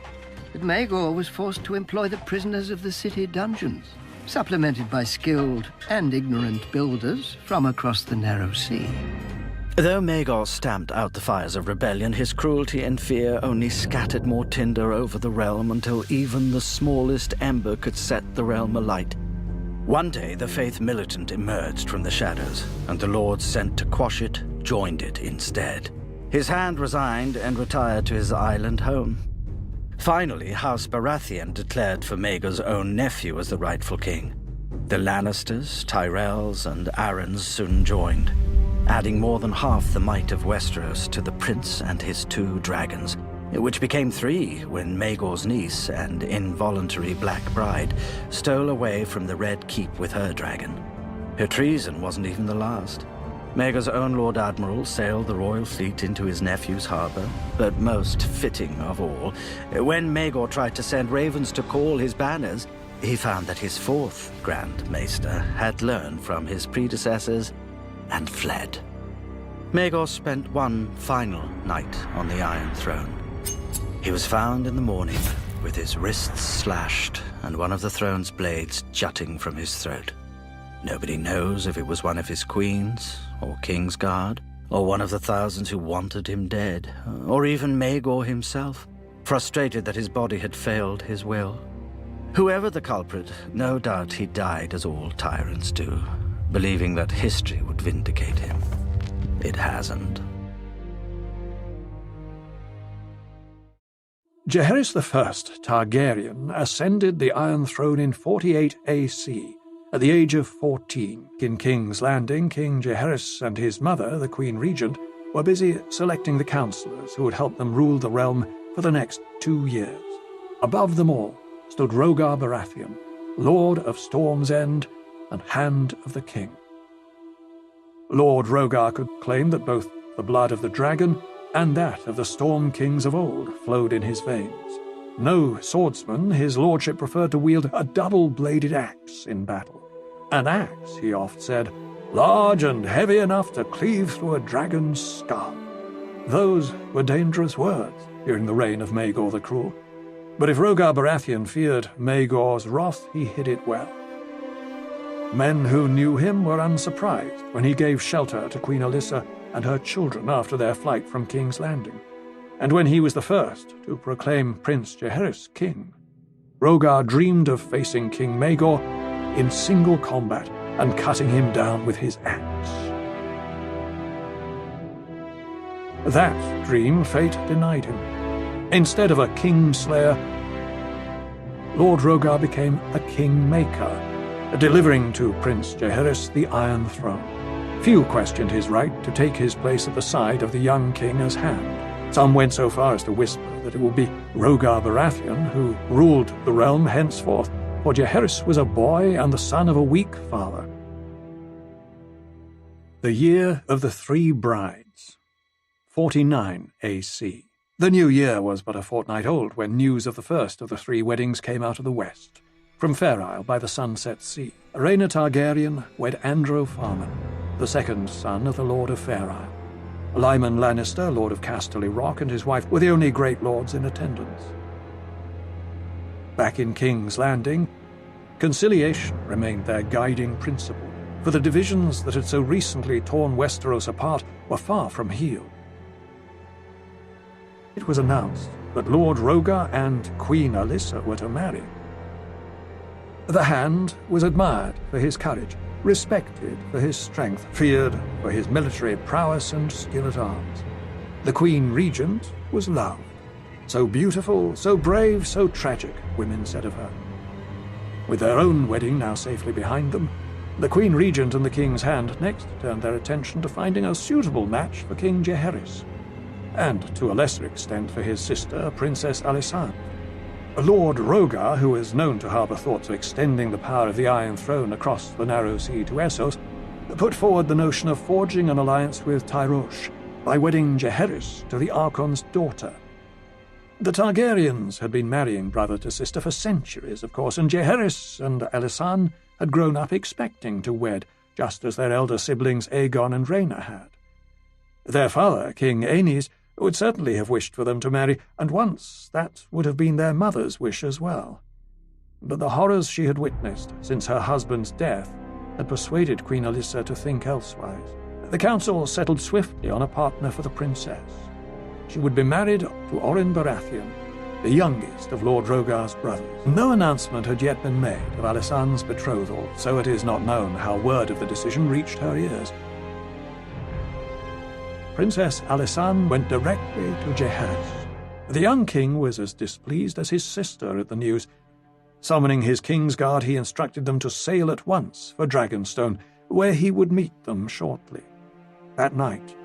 that Maegor was forced to employ the prisoners of the city dungeons, supplemented by skilled and ignorant builders from across the narrow sea. Though Maegor stamped out the fires of rebellion, his cruelty and fear only scattered more tinder over the realm until even the smallest ember could set the realm alight. One day, the Faith Militant emerged from the shadows, and the Lord sent to quash it joined it instead. His hand resigned and retired to his island home. Finally, House Baratheon declared for Maegor's own nephew as the rightful king. The Lannisters, Tyrells, and Arryns soon joined, adding more than half the might of Westeros to the prince and his 2 dragons, which became 3 when Maegor's niece and involuntary Black Bride stole away from the Red Keep with her dragon. Her treason wasn't even the last. Maegor's own Lord Admiral sailed the royal fleet into his nephew's harbor, but most fitting of all, when Maegor tried to send ravens to call his banners, he found that his 4th Grand Maester had learned from his predecessors and fled. Maegor spent one final night on the Iron Throne. He was found in the morning with his wrists slashed and one of the throne's blades jutting from his throat. Nobody knows if it was one of his queens, or King's Guard, or one of the thousands who wanted him dead, or even Maegor himself, frustrated that his body had failed his will. Whoever the culprit, no doubt he died as all tyrants do, believing that history would vindicate him. It hasn't. Jaehaerys I Targaryen ascended the Iron Throne in 48 AC, at the age of 14. In King's Landing, King Jaehaerys and his mother, the Queen Regent, were busy selecting the councillors who would help them rule the realm for the next 2 years. Above them all stood Rhaegar Baratheon, Lord of Storm's End and Hand of the King. Lord Rhaegar could claim that both the blood of the dragon and that of the Storm Kings of old flowed in his veins. No swordsman, his lordship preferred to wield a double-bladed axe in battle. An axe, he oft said, large and heavy enough to cleave through a dragon's skull. Those were dangerous words during the reign of Maegor the Cruel. But if Rhaegar Baratheon feared Maegor's wrath, he hid it well. Men who knew him were unsurprised when he gave shelter to Queen Alyssa and her children after their flight from King's Landing, and when he was the first to proclaim Prince Jaehaerys king. Rhaegar dreamed of facing King Maegor in single combat and cutting him down with his axe. That dream fate denied him. Instead of a king-slayer, Lord Rhaegar became a king-maker, delivering to Prince Jaehaerys the Iron Throne. Few questioned his right to take his place at the side of the young king as Hand. Some went so far as to whisper that it would be Rhaegar Baratheon who ruled the realm henceforth, for Jaehaerys was a boy and the son of a weak father. The year of the 3 brides, 49 AC. The new year was but a fortnight old when news of the first of the 3 weddings came out of the west. From Fair Isle by the Sunset Sea, Rhaena Targaryen wed Andro Farman. the second son of the Lord of Fair Isle. Lyman Lannister, Lord of Casterly Rock, and his wife were the only great lords in attendance. Back in King's Landing, conciliation remained their guiding principle, for the divisions that had so recently torn Westeros apart were far from healed. It was announced that Lord Rhaegar and Queen Alyssa were to marry. The Hand was admired for his courage, respected for his strength, feared for his military prowess and skill at arms. The Queen Regent was loved. So beautiful, so brave, so tragic, women said of her. With their own wedding now safely behind them, the Queen Regent and the King's Hand next turned their attention to finding a suitable match for King Jaehaerys, and to a lesser extent for his sister, Princess Alysanne. Lord Rhaegar, who was known to harbour thoughts of extending the power of the Iron Throne across the narrow sea to Essos, put forward the notion of forging an alliance with Tyrosh by wedding Jaehaerys to the Archon's daughter. The Targaryens had been marrying brother to sister for centuries, of course, and Jaehaerys and Alysanne had grown up expecting to wed, just as their elder siblings Aegon and Rhaena had. Their father, King Aenys, would certainly have wished for them to marry, and once that would have been their mother's wish as well. But the horrors she had witnessed since her husband's death had persuaded Queen Alyssa to think elsewise. The council settled swiftly on a partner for the princess. She would be married to Oren Baratheon, the youngest of Lord Rhaegar's brothers. No announcement had yet been made of Alysanne's betrothal, so it is not known how word of the decision reached her ears. Princess Alysanne went directly to Jaehaerys. The young king was as displeased as his sister at the news. Summoning his Kingsguard, he instructed them to sail at once for Dragonstone, where he would meet them shortly. That night,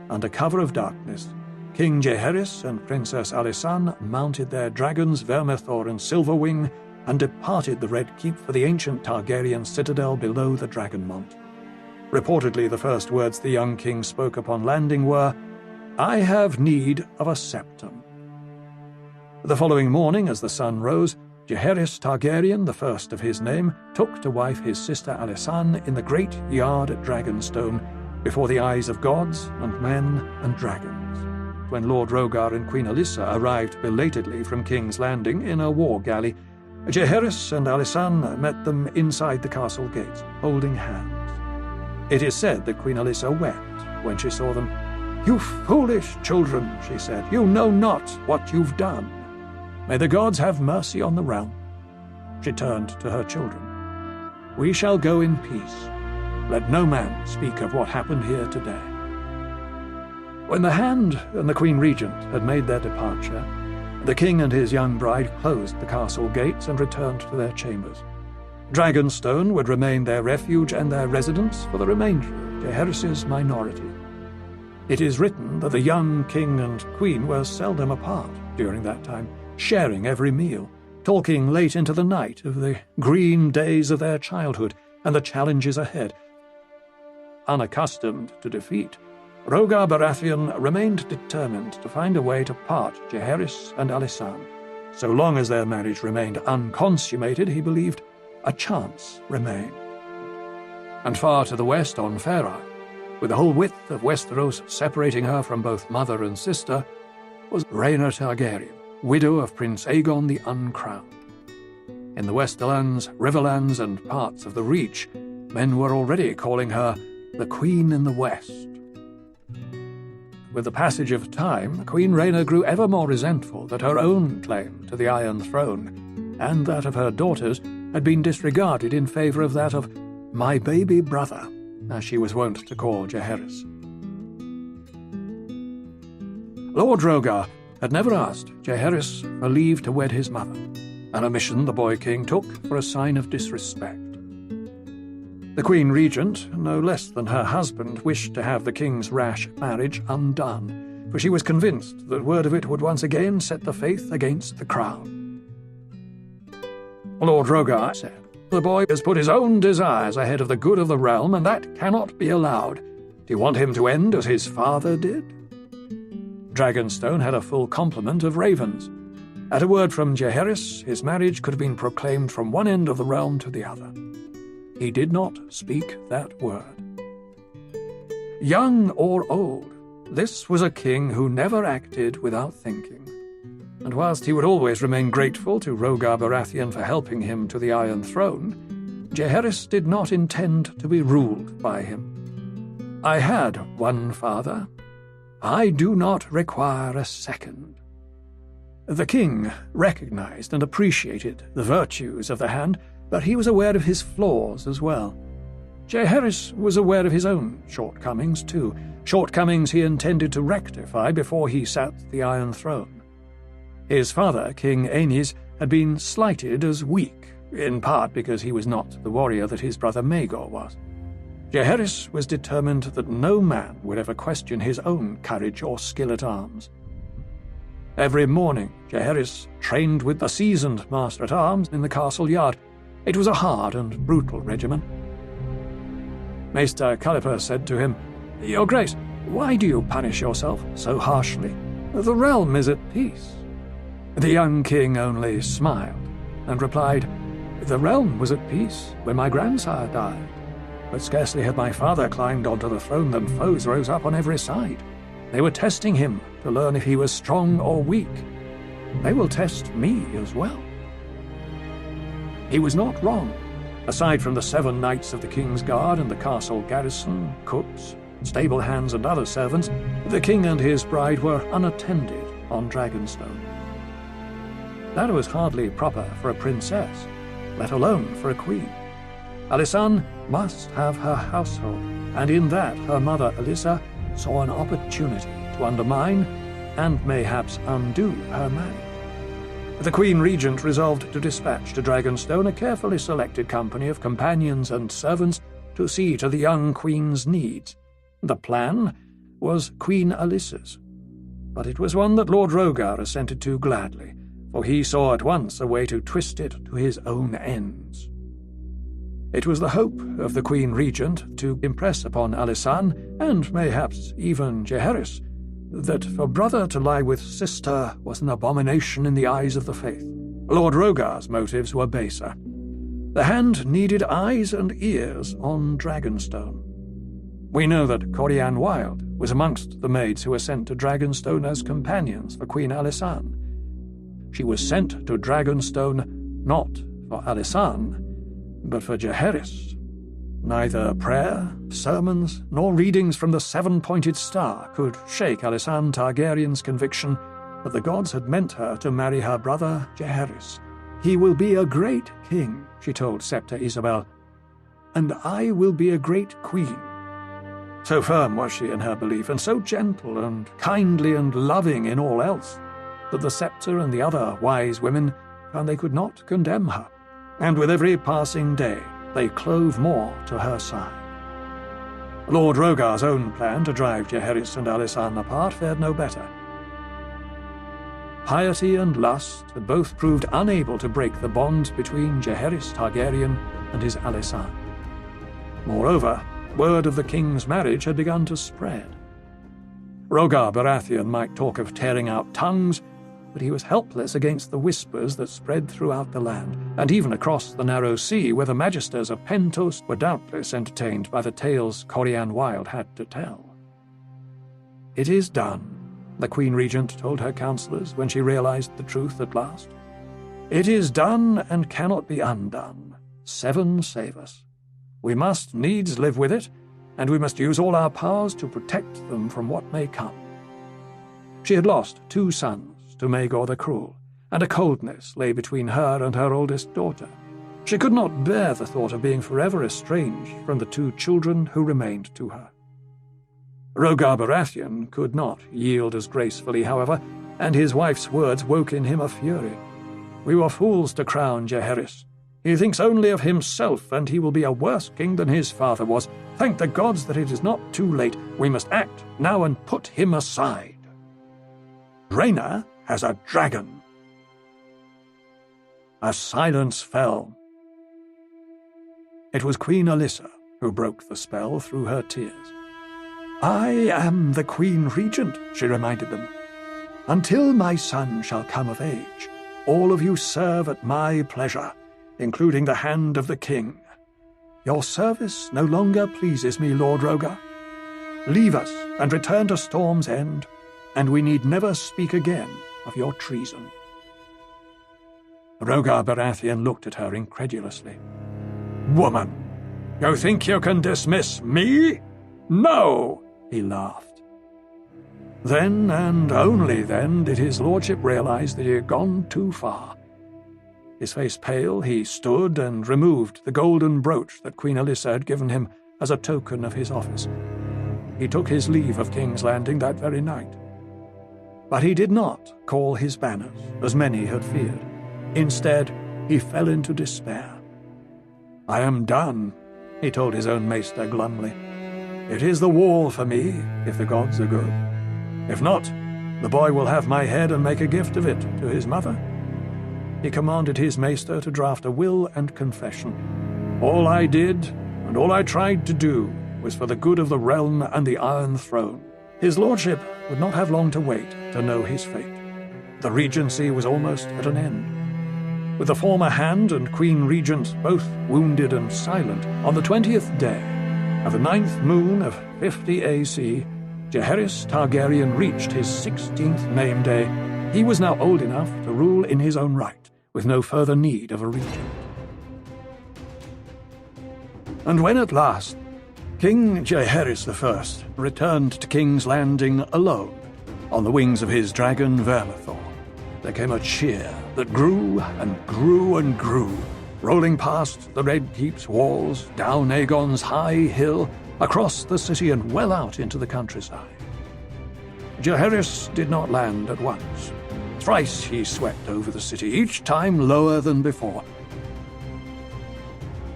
under cover of darkness, King Jaehaerys and Princess Alysanne mounted their dragons Vermithor and Silverwing and departed the Red Keep for the ancient Targaryen citadel below the Dragonmont. Reportedly, the first words the young king spoke upon landing were, "I have need of a septum." The following morning, as the sun rose, Jaehaerys Targaryen, the first of his name, took to wife his sister Alysanne in the great yard at Dragonstone, before the eyes of gods and men and dragons. When Lord Rhaegar and Queen Alyssa arrived belatedly from King's Landing in a war galley, Jaehaerys and Alysanne met them inside the castle gates, holding hands. It is said that Queen Alyssa wept when she saw them. "You foolish children," she said, "you know not what you've done. May the gods have mercy on the realm." She turned to her children. "We shall go in peace. Let no man speak of what happened here today." When the Hand and the Queen Regent had made their departure, the king and his young bride closed the castle gates and returned to their chambers. Dragonstone would remain their refuge and their residence for the remainder of Jaehaerys' minority. It is written that the young king and queen were seldom apart during that time, sharing every meal, talking late into the night of the green days of their childhood and the challenges ahead. Unaccustomed to defeat, Rhaegar Baratheon remained determined to find a way to part Jaehaerys and Alysanne. So long as their marriage remained unconsummated, he believed, a chance remained. And far to the west on Fair Isle, with the whole width of Westeros separating her from both mother and sister, was Rhaena Targaryen, widow of Prince Aegon the Uncrowned. In the Westerlands, Riverlands, and parts of the Reach, men were already calling her the Queen in the West. With the passage of time, Queen Rhaena grew ever more resentful that her own claim to the Iron Throne, and that of her daughters, had been disregarded in favour of that of "my baby brother," as she was wont to call Jaehaerys. Lord Rhaegar had never asked Jaehaerys for leave to wed his mother, an omission the boy king took for a sign of disrespect. The Queen Regent, no less than her husband, wished to have the king's rash marriage undone, for she was convinced that word of it would once again set the faith against the crown. Lord Rhaegar said, "The boy has put his own desires ahead of the good of the realm, and that cannot be allowed. Do you want him to end as his father did?" Dragonstone had a full complement of ravens. At a word from Jaehaerys, his marriage could have been proclaimed from one end of the realm to the other. He did not speak that word. Young or old, this was a king who never acted without thinking. And whilst he would always remain grateful to Rhaegar Baratheon for helping him to the Iron Throne, Jaehaerys did not intend to be ruled by him. I had one father. I do not require a second. The king recognized and appreciated the virtues of the hand, but he was aware of his flaws as well. Jaehaerys was aware of his own shortcomings too, shortcomings he intended to rectify before he sat the Iron Throne. His father, King Aenys, had been slighted as weak, in part because he was not the warrior that his brother Maegor was. Jaehaerys was determined that no man would ever question his own courage or skill at arms. Every morning, Jaehaerys trained with the seasoned master-at-arms in the castle yard. It was a hard and brutal regimen. Maester Caliper said to him, "Your Grace, why do you punish yourself so harshly? The realm is at peace." The young king only smiled and replied, "The realm was at peace when my grandsire died, but scarcely had my father climbed onto the throne than foes rose up on every side. They were testing him to learn if he was strong or weak. They will test me as well." He was not wrong. Aside from the 7 knights of the King's Guard and the castle garrison, cooks, stable hands and other servants, the king and his bride were unattended on Dragonstone. That was hardly proper for a princess, let alone for a queen. Alysanne must have her household, and in that her mother Alyssa saw an opportunity to undermine and mayhaps undo her marriage. The Queen Regent resolved to dispatch to Dragonstone a carefully selected company of companions and servants to see to the young queen's needs. The plan was Queen Alyssa's, but it was one that Lord Rhaegar assented to gladly, for he saw at once a way to twist it to his own ends. It was the hope of the Queen Regent to impress upon Alysanne, and mayhaps even Jaehaerys, that for brother to lie with sister was an abomination in the eyes of the faith. Lord Rhaegar's motives were baser. The hand needed eyes and ears on Dragonstone. We know that Corianne Wild was amongst the maids who were sent to Dragonstone as companions for Queen Alysanne. She was sent to Dragonstone not for Alysanne, but for Jaehaerys. Neither prayer, sermons, nor readings from the 7-pointed star could shake Alysanne Targaryen's conviction that the gods had meant her to marry her brother Jaehaerys. "He will be a great king," she told Septa Isabel, "and I will be a great queen." So firm was she in her belief, and so gentle and kindly and loving in all else, that the Septa and the other wise women found they could not condemn her, and with every passing day they clove more to her side. Lord Rhaegar's own plan to drive Jaehaerys and Alysanne apart fared no better. Piety and lust had both proved unable to break the bond between Jaehaerys Targaryen and his Alysanne. Moreover, word of the king's marriage had begun to spread. Rhaegar Baratheon might talk of tearing out tongues, but he was helpless against the whispers that spread throughout the land, and even across the narrow sea where the magisters of Pentos were doubtless entertained by the tales Corianne Wild had to tell. "It is done," the Queen Regent told her councillors when she realized the truth at last. "It is done and cannot be undone. 7 save us. We must needs live with it, and we must use all our powers to protect them from what may come." She had lost 2 sons to Maegor the Cruel, and a coldness lay between her and her oldest daughter. She could not bear the thought of being forever estranged from the 2 children who remained to her. Rhaegar Baratheon could not yield as gracefully, however, and his wife's words woke in him a fury. "We were fools to crown Jaehaerys. He thinks only of himself, and he will be a worse king than his father was. Thank the gods that it is not too late. We must act now and put him aside. Rhaena has a dragon." A silence fell. It was Queen Alyssa who broke the spell through her tears. "I am the Queen Regent," she reminded them. "Until my son shall come of age, all of you serve at my pleasure, including the hand of the king. Your service no longer pleases me, Lord Rhaegar. Leave us and return to Storm's End, and we need never speak again of your treason." Rhaegar Baratheon looked at her incredulously. "Woman, you think you can dismiss me? No!" he laughed. Then, and only then, did his lordship realize that he had gone too far. His face pale, he stood and removed the golden brooch that Queen Alyssa had given him as a token of his office. He took his leave of King's Landing that very night. But he did not call his banners, as many had feared. Instead, he fell into despair. "I am done," he told his own maester glumly. "It is the wall for me, if the gods are good. If not, the boy will have my head and make a gift of it to his mother." He commanded his maester to draft a will and confession. "All I did, and all I tried to do, was for the good of the realm and the Iron Throne." His lordship would not have long to wait to know his fate. The regency was almost at an end. With the former Hand and Queen Regent both wounded and silent, on the 20th day of the 9th moon of 50 AC, Jaehaerys Targaryen reached his 16th name day. He was now old enough to rule in his own right, with no further need of a regent. And when at last King Jaehaerys I returned to King's Landing alone, on the wings of his dragon Vermithor, there came a cheer that grew and grew and grew, rolling past the Red Keep's walls, down Aegon's high hill, across the city and well out into the countryside. Jaehaerys did not land at once. Thrice he swept over the city, each time lower than before.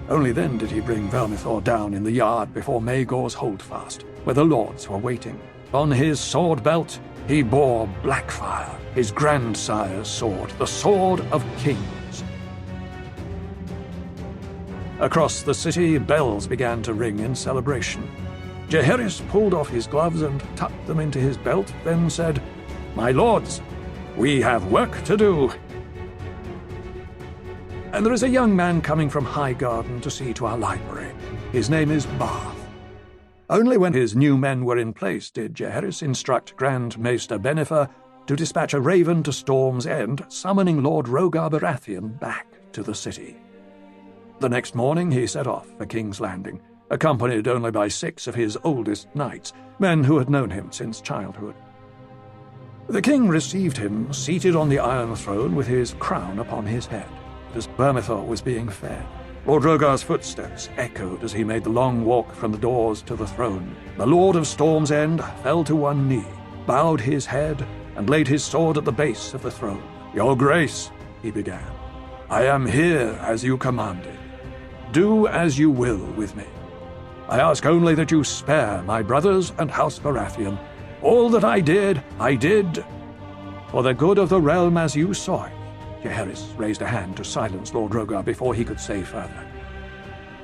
Only then did he bring Vermithor down in the yard before Maegor's Holdfast, where the lords were waiting. On his sword belt he bore Blackfire, his grandsire's sword, the sword of kings. Across the city, bells began to ring in celebration. Jaehaerys pulled off his gloves and tucked them into his belt, then said, "My lords, we have work to do. And there is a young man coming from Highgarden to see to our library. His name is Bath." Only when his new men were in place did Jaehaerys instruct Grand Maester Bennifer to dispatch a raven to Storm's End, summoning Lord Rhaegar Baratheon back to the city. The next morning he set off for King's Landing, accompanied only by 6 of his oldest knights, men who had known him since childhood. The king received him seated on the Iron Throne with his crown upon his head, as Vermithor was being fed. Lord Rhaegar's footsteps echoed as he made the long walk from the doors to the throne. The Lord of Storm's End fell to one knee, bowed his head, and laid his sword at the base of the throne. "Your Grace," he began, "I am here as you commanded. Do as you will with me. I ask only that you spare my brothers and House Baratheon. All that I did for the good of the realm as you saw it." Jaehaerys raised a hand to silence Lord Rhaegar before he could say further.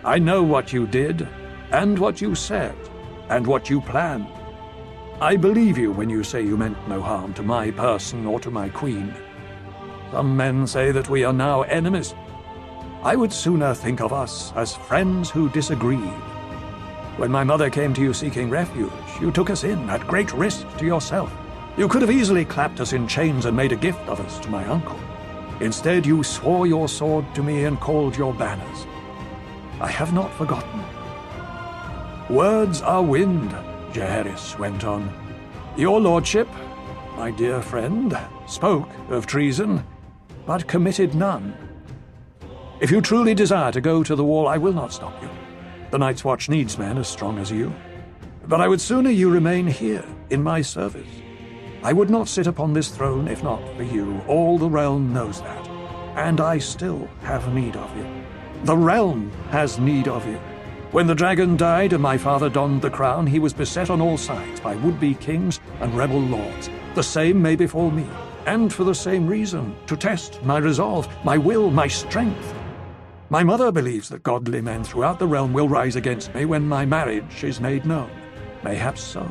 "I know what you did, and what you said, and what you planned. I believe you when you say you meant no harm to my person or to my queen. Some men say that we are now enemies. I would sooner think of us as friends who disagreed. When my mother came to you seeking refuge, you took us in at great risk to yourself. You could have easily clapped us in chains and made a gift of us to my uncle. Instead, you swore your sword to me and called your banners. I have not forgotten. Words are wind," Jaehaerys went on. "Your lordship, my dear friend, spoke of treason, but committed none. If you truly desire to go to the wall, I will not stop you. The Night's Watch needs men as strong as you. But I would sooner you remain here, in my service. I would not sit upon this throne if not for you. All the realm knows that. And I still have need of you. The realm has need of you. When the dragon died and my father donned the crown, he was beset on all sides by would-be kings and rebel lords. The same may befall me, and for the same reason, to test my resolve, my will, my strength. My mother believes that godly men throughout the realm will rise against me when my marriage is made known. Mayhaps so.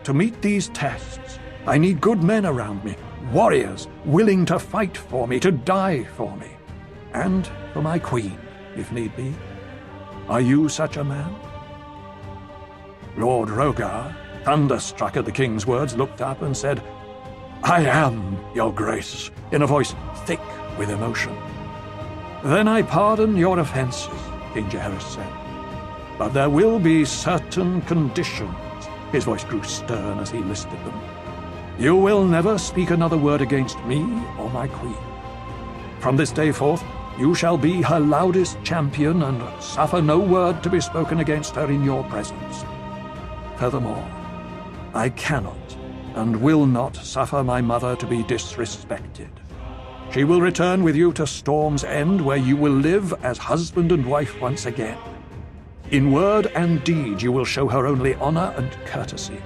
To meet these tests, I need good men around me, warriors willing to fight for me, to die for me, and for my queen, if need be. Are you such a man?" Lord Rogar, thunderstruck at the king's words, looked up and said, "I am, your grace," in a voice thick with emotion. "Then I pardon your offences," King Jaehaerys said. "But there will be certain conditions." His voice grew stern as he listed them. "You will never speak another word against me or my queen. From this day forth, you shall be her loudest champion and suffer no word to be spoken against her in your presence. Furthermore, I cannot and will not suffer my mother to be disrespected. She will return with you to Storm's End, where you will live as husband and wife once again. In word and deed you will show her only honor and courtesy.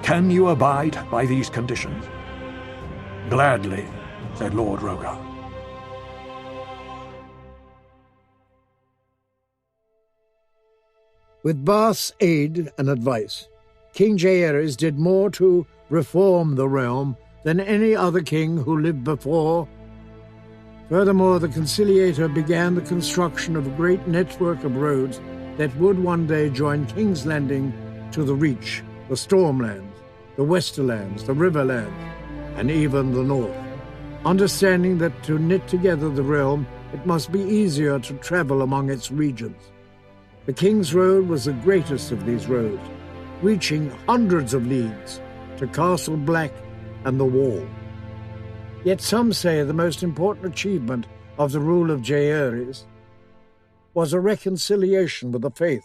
Can you abide by these conditions?" "Gladly," said Lord Rogar. With Bath's aid and advice, King Jaehaerys did more to reform the realm than any other king who lived before. Furthermore, the Conciliator began the construction of a great network of roads that would one day join King's Landing to the Reach, the Stormlands, the Westerlands, the Riverlands, and even the North, understanding that to knit together the realm, it must be easier to travel among its regions. The King's Road was the greatest of these roads, reaching hundreds of leagues to Castle Black and the Wall. Yet some say the most important achievement of the rule of Jaehaerys was a reconciliation with the faith.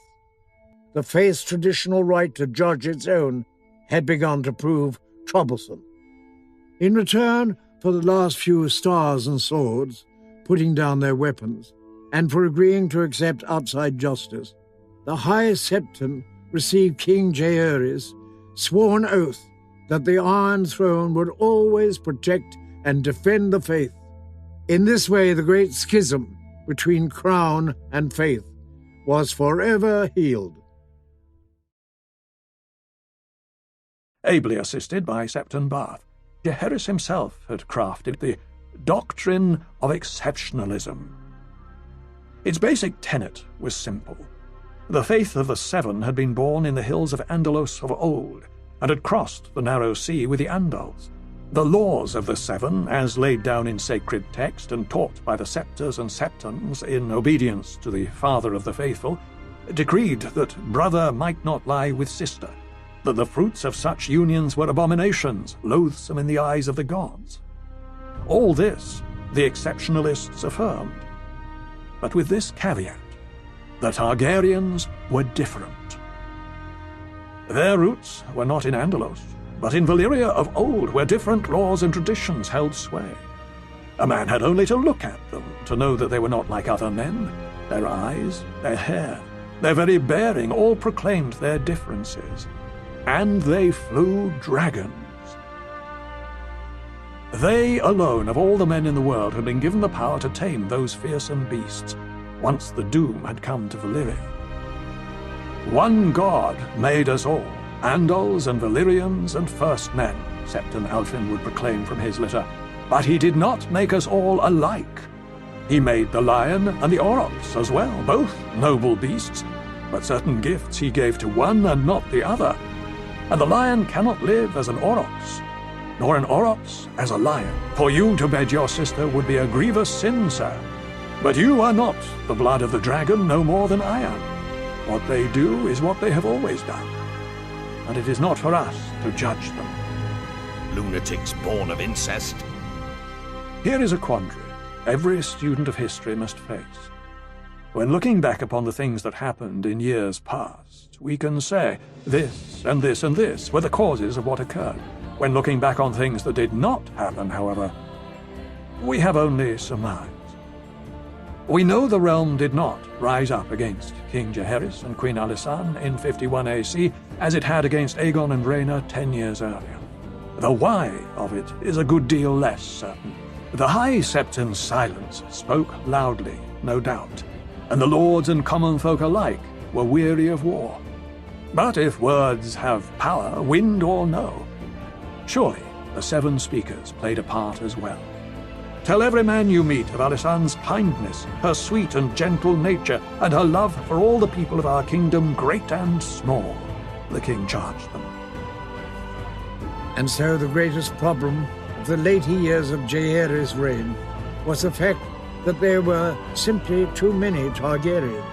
The faith's traditional right to judge its own had begun to prove troublesome. In return for the last few stars and swords putting down their weapons, and for agreeing to accept outside justice, the High Septon received King Jaehaerys' sworn oath that the Iron Throne would always protect and defend the faith. In this way, the great schism between crown and faith was forever healed. Ably assisted by Septon Bath, Jaehaerys himself had crafted the doctrine of exceptionalism. Its basic tenet was simple. The faith of the Seven had been born in the hills of Andalos of old, and had crossed the narrow sea with the Andals. The laws of the Seven, as laid down in sacred text and taught by the Septors and Septons in obedience to the Father of the Faithful, decreed that brother might not lie with sister, that the fruits of such unions were abominations, loathsome in the eyes of the gods. All this the exceptionalists affirmed, but with this caveat: the Targaryens were different. Their roots were not in Andalos, but in Valyria of old, where different laws and traditions held sway. A man had only to look at them to know that they were not like other men. Their eyes, their hair, their very bearing all proclaimed their differences. And they flew dragons. They alone of all the men in the world had been given the power to tame those fearsome beasts, once the doom had come to Valyria. One God made us all, Andals and Valyrians and First Men, Septon Alfin would proclaim from his litter, but he did not make us all alike. He made the lion and the aurochs as well, both noble beasts, but certain gifts he gave to one and not the other. And the lion cannot live as an aurochs, nor an aurochs as a lion. For you to bed your sister would be a grievous sin, sir. But you are not the blood of the dragon no more than I am. What they do is what they have always done, and it is not for us to judge them. Lunatics born of incest. Here is a quandary every student of history must face. When looking back upon the things that happened in years past, we can say this and this and this were the causes of what occurred. When looking back on things that did not happen, however, we have only surmise. We know the realm did not rise up against King Jaehaerys and Queen Alysanne in 51 AC as it had against Aegon and Rhaena 10 years earlier. The why of it is a good deal less certain. The High Septon's silence spoke loudly, no doubt, and the lords and common folk alike were weary of war. But if words have power, wind or no, surely the Seven Speakers played a part as well. Tell every man you meet of Alysanne's kindness, her sweet and gentle nature, and her love for all the people of our kingdom, great and small. the king charged them. And so the greatest problem of the later years of Jeor's reign was the fact that there were simply too many Targaryens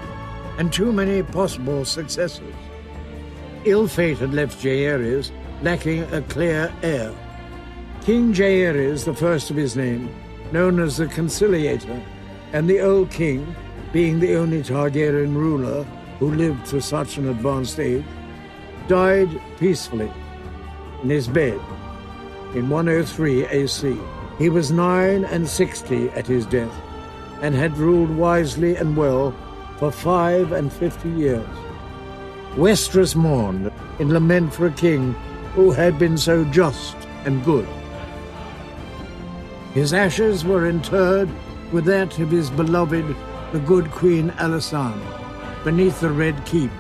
and too many possible successors. Ill fate had left Jeor lacking a clear heir. King Jeor, the first of his name, known as the Conciliator, and the Old King, being the only Targaryen ruler who lived to such an advanced age, died peacefully in his bed in 103 AC. He was 69 at his death, and had ruled wisely and well for 55 years. Westeros mourned in lament for a king who had been so just and good. His ashes were interred with that of his beloved, the good Queen Alysanne, beneath the Red Keep.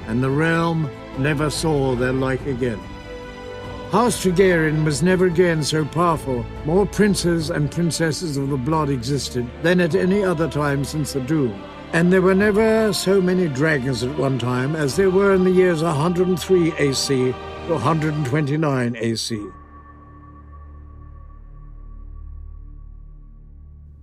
And the realm never saw their like again. House Targaryen was never again so powerful. More princes and princesses of the blood existed than at any other time since the Doom. And there were never so many dragons at one time as there were in the years 103 AC to 129 AC.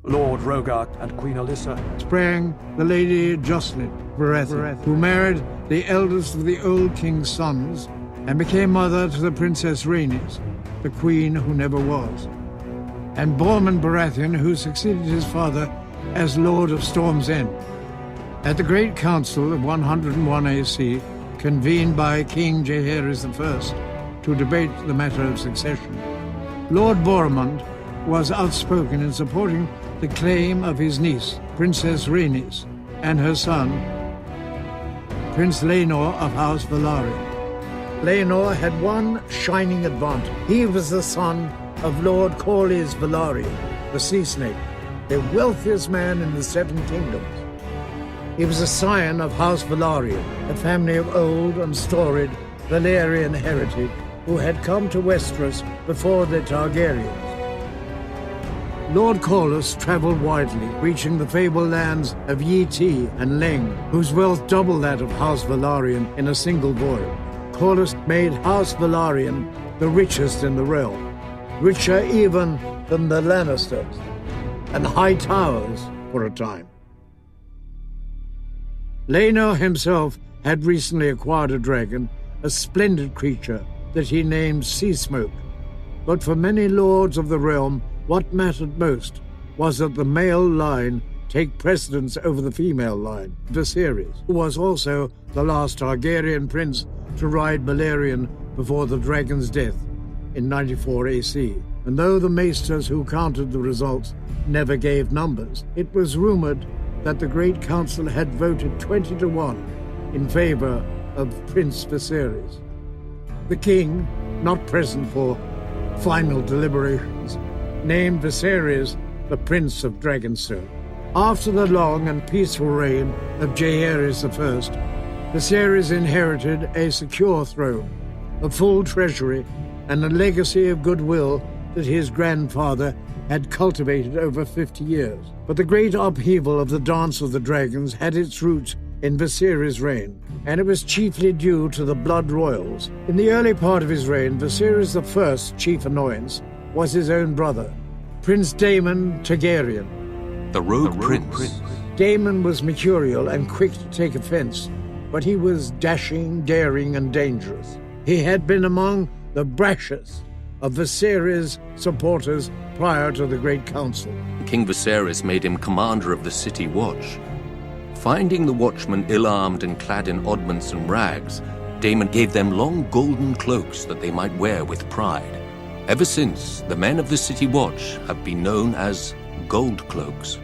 Lord Rogart and Queen Alyssa sprang the Lady Jocelyn Baratheon, who married the eldest of the old king's sons and became mother to the Princess Rhaenys, the queen who never was, and Bormund Baratheon, who succeeded his father as Lord of Storm's End. At the Great Council of 101 AC, convened by King Jaehaerys I to debate the matter of succession, Lord Bormund was outspoken in supporting the claim of his niece, Princess Rhaenys, and her son, Prince Laenor of House Velaryon. Laenor had one shining advantage. He was the son of Lord Corlys Velaryon, the Sea Snake, the wealthiest man in the Seven Kingdoms. He was a scion of House Velaryon, a family of old and storied Valyrian heritage who had come to Westeros before the Targaryens. Lord Corlys travelled widely, reaching the fabled lands of Yi Ti and Leng, whose wealth doubled that of House Velaryon in a single voyage. Corlys made House Velaryon the richest in the realm, richer even than the Lannisters, and High Towers for a time. Laenor himself had recently acquired a dragon, a splendid creature that he named Sea Smoke. But for many lords of the realm, what mattered most was that the male line take precedence over the female line. Viserys, who was also the last Targaryen prince to ride Balerion before the dragon's death in 94 AC. And though the Maesters who counted the results never gave numbers, it was rumored that the Great Council had voted 20-1 in favor of Prince Viserys. The king, not present for final deliberations, named Viserys the Prince of Dragonstone. After the long and peaceful reign of Jaehaerys I, Viserys inherited a secure throne, a full treasury, and a legacy of goodwill that his grandfather had cultivated over 50 years. But the great upheaval of the Dance of the Dragons had its roots in Viserys' reign, and it was chiefly due to the Blood Royals. In the early part of his reign, Viserys I's chief annoyance was his own brother, Prince Daemon Targaryen. The Rogue Prince. Daemon was mercurial and quick to take offense, but he was dashing, daring, and dangerous. He had been among the brashest of Viserys' supporters prior to the Great Council. King Viserys made him commander of the city watch. Finding the watchmen ill-armed and clad in oddments and rags, Daemon gave them long golden cloaks that they might wear with pride. Ever since, the men of the city watch have been known as Gold Cloaks.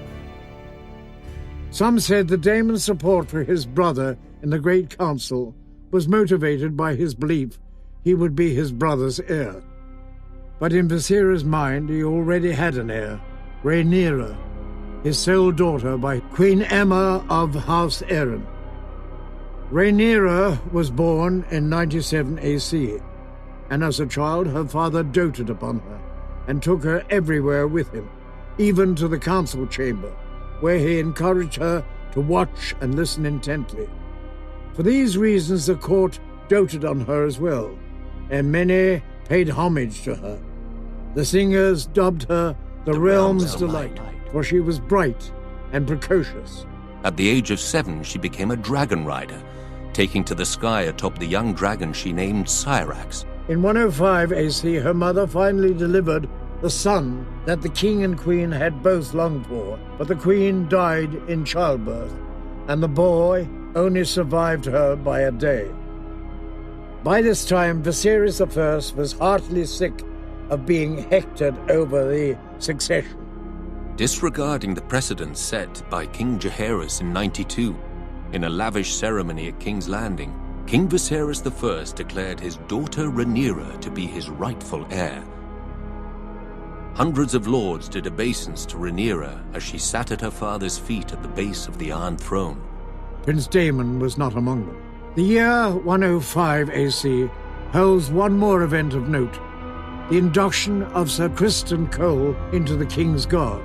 Some said that Daemon's support for his brother in the Great Council was motivated by his belief he would be his brother's heir. But in Viserys' mind, he already had an heir, Rhaenyra, his sole daughter by Queen Aemma of House Arryn. Rhaenyra was born in 97 AC, and as a child her father doted upon her and took her everywhere with him, even to the council chamber, where he encouraged her to watch and listen intently. For these reasons, the court doted on her as well, and many paid homage to her. The singers dubbed her the realm's delight, for she was bright and precocious. At the age of 7, she became a dragon rider, taking to the sky atop the young dragon she named Cyrax. In 105 AC, her mother finally delivered the son that the king and queen had both longed for, but the queen died in childbirth, and the boy only survived her by a day. By this time, Viserys I was heartily sick of being hectored over the succession. Disregarding the precedent set by King Jaehaerys in 92, in a lavish ceremony at King's Landing, King Viserys I declared his daughter Rhaenyra to be his rightful heir. Hundreds of lords did obeisance to Rhaenyra as she sat at her father's feet at the base of the Iron Throne. Prince Daemon was not among them. The year 105 AC holds one more event of note: the induction of Sir Criston Cole into the King's Guard.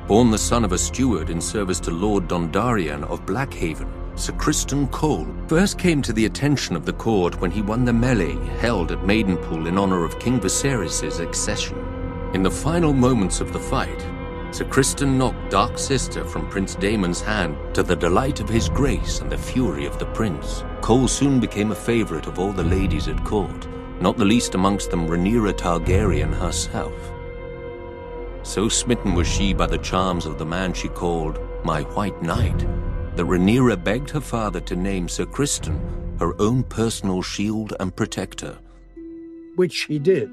Born the son of a steward in service to Lord Dondarrion of Blackhaven, Sir Criston Cole first came to the attention of the court when he won the melee held at Maidenpool in honor of King Viserys' accession. In the final moments of the fight, Sir Criston knocked Dark Sister from Prince Daemon's hand to the delight of his grace and the fury of the prince. Cole soon became a favorite of all the ladies at court, not the least amongst them Rhaenyra Targaryen herself. So smitten was she by the charms of the man she called my White Knight, that Rhaenyra begged her father to name Sir Criston her own personal shield and protector. Which he did.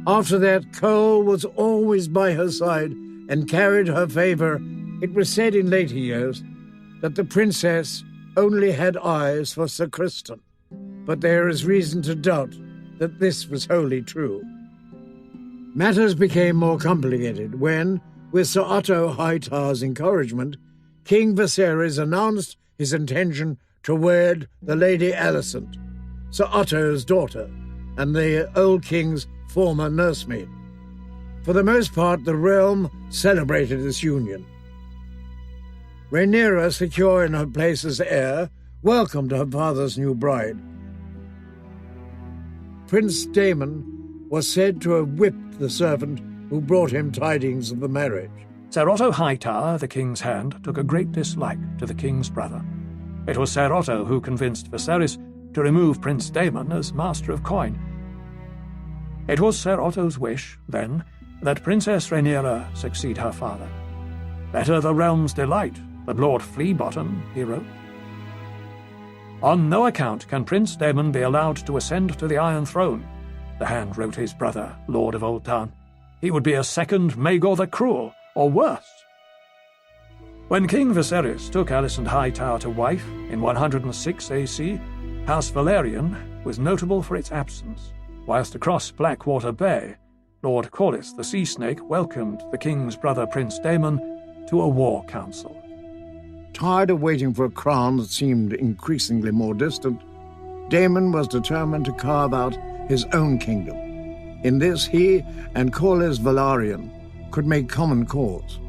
After that, Cole was always by her side and carried her favor. It was said in later years that the princess only had eyes for Sir Criston, but there is reason to doubt that this was wholly true. Matters became more complicated when, with Sir Otto Hightower's encouragement, King Viserys announced his intention to wed the Lady Alicent, Sir Otto's daughter, and the old king's former nursemaid. For the most part, the realm celebrated this union. Rhaenyra, secure in her place as heir, welcomed her father's new bride. Prince Daemon was said to have whipped the servant who brought him tidings of the marriage. Sir Otto Hightower, the king's hand, took a great dislike to the king's brother. It was Sir Otto who convinced Viserys to remove Prince Daemon as Master of Coin. It was Sir Otto's wish, then, that Princess Rhaenyra succeed her father. Better the realm's delight than Lord Fleabottom, he wrote. On no account can Prince Daemon be allowed to ascend to the Iron Throne, the hand wrote his brother, Lord of Old Town. He would be a second Maegor the Cruel, or worse. When King Viserys took Alicent Hightower to wife in 106 AC, House Valerian was notable for its absence, whilst across Blackwater Bay, Lord Corlys the Sea Snake welcomed the king's brother Prince Daemon to a war council. Tired of waiting for a crown that seemed increasingly more distant, Daemon was determined to carve out his own kingdom. In this, he and Corlys Velaryon could make common cause,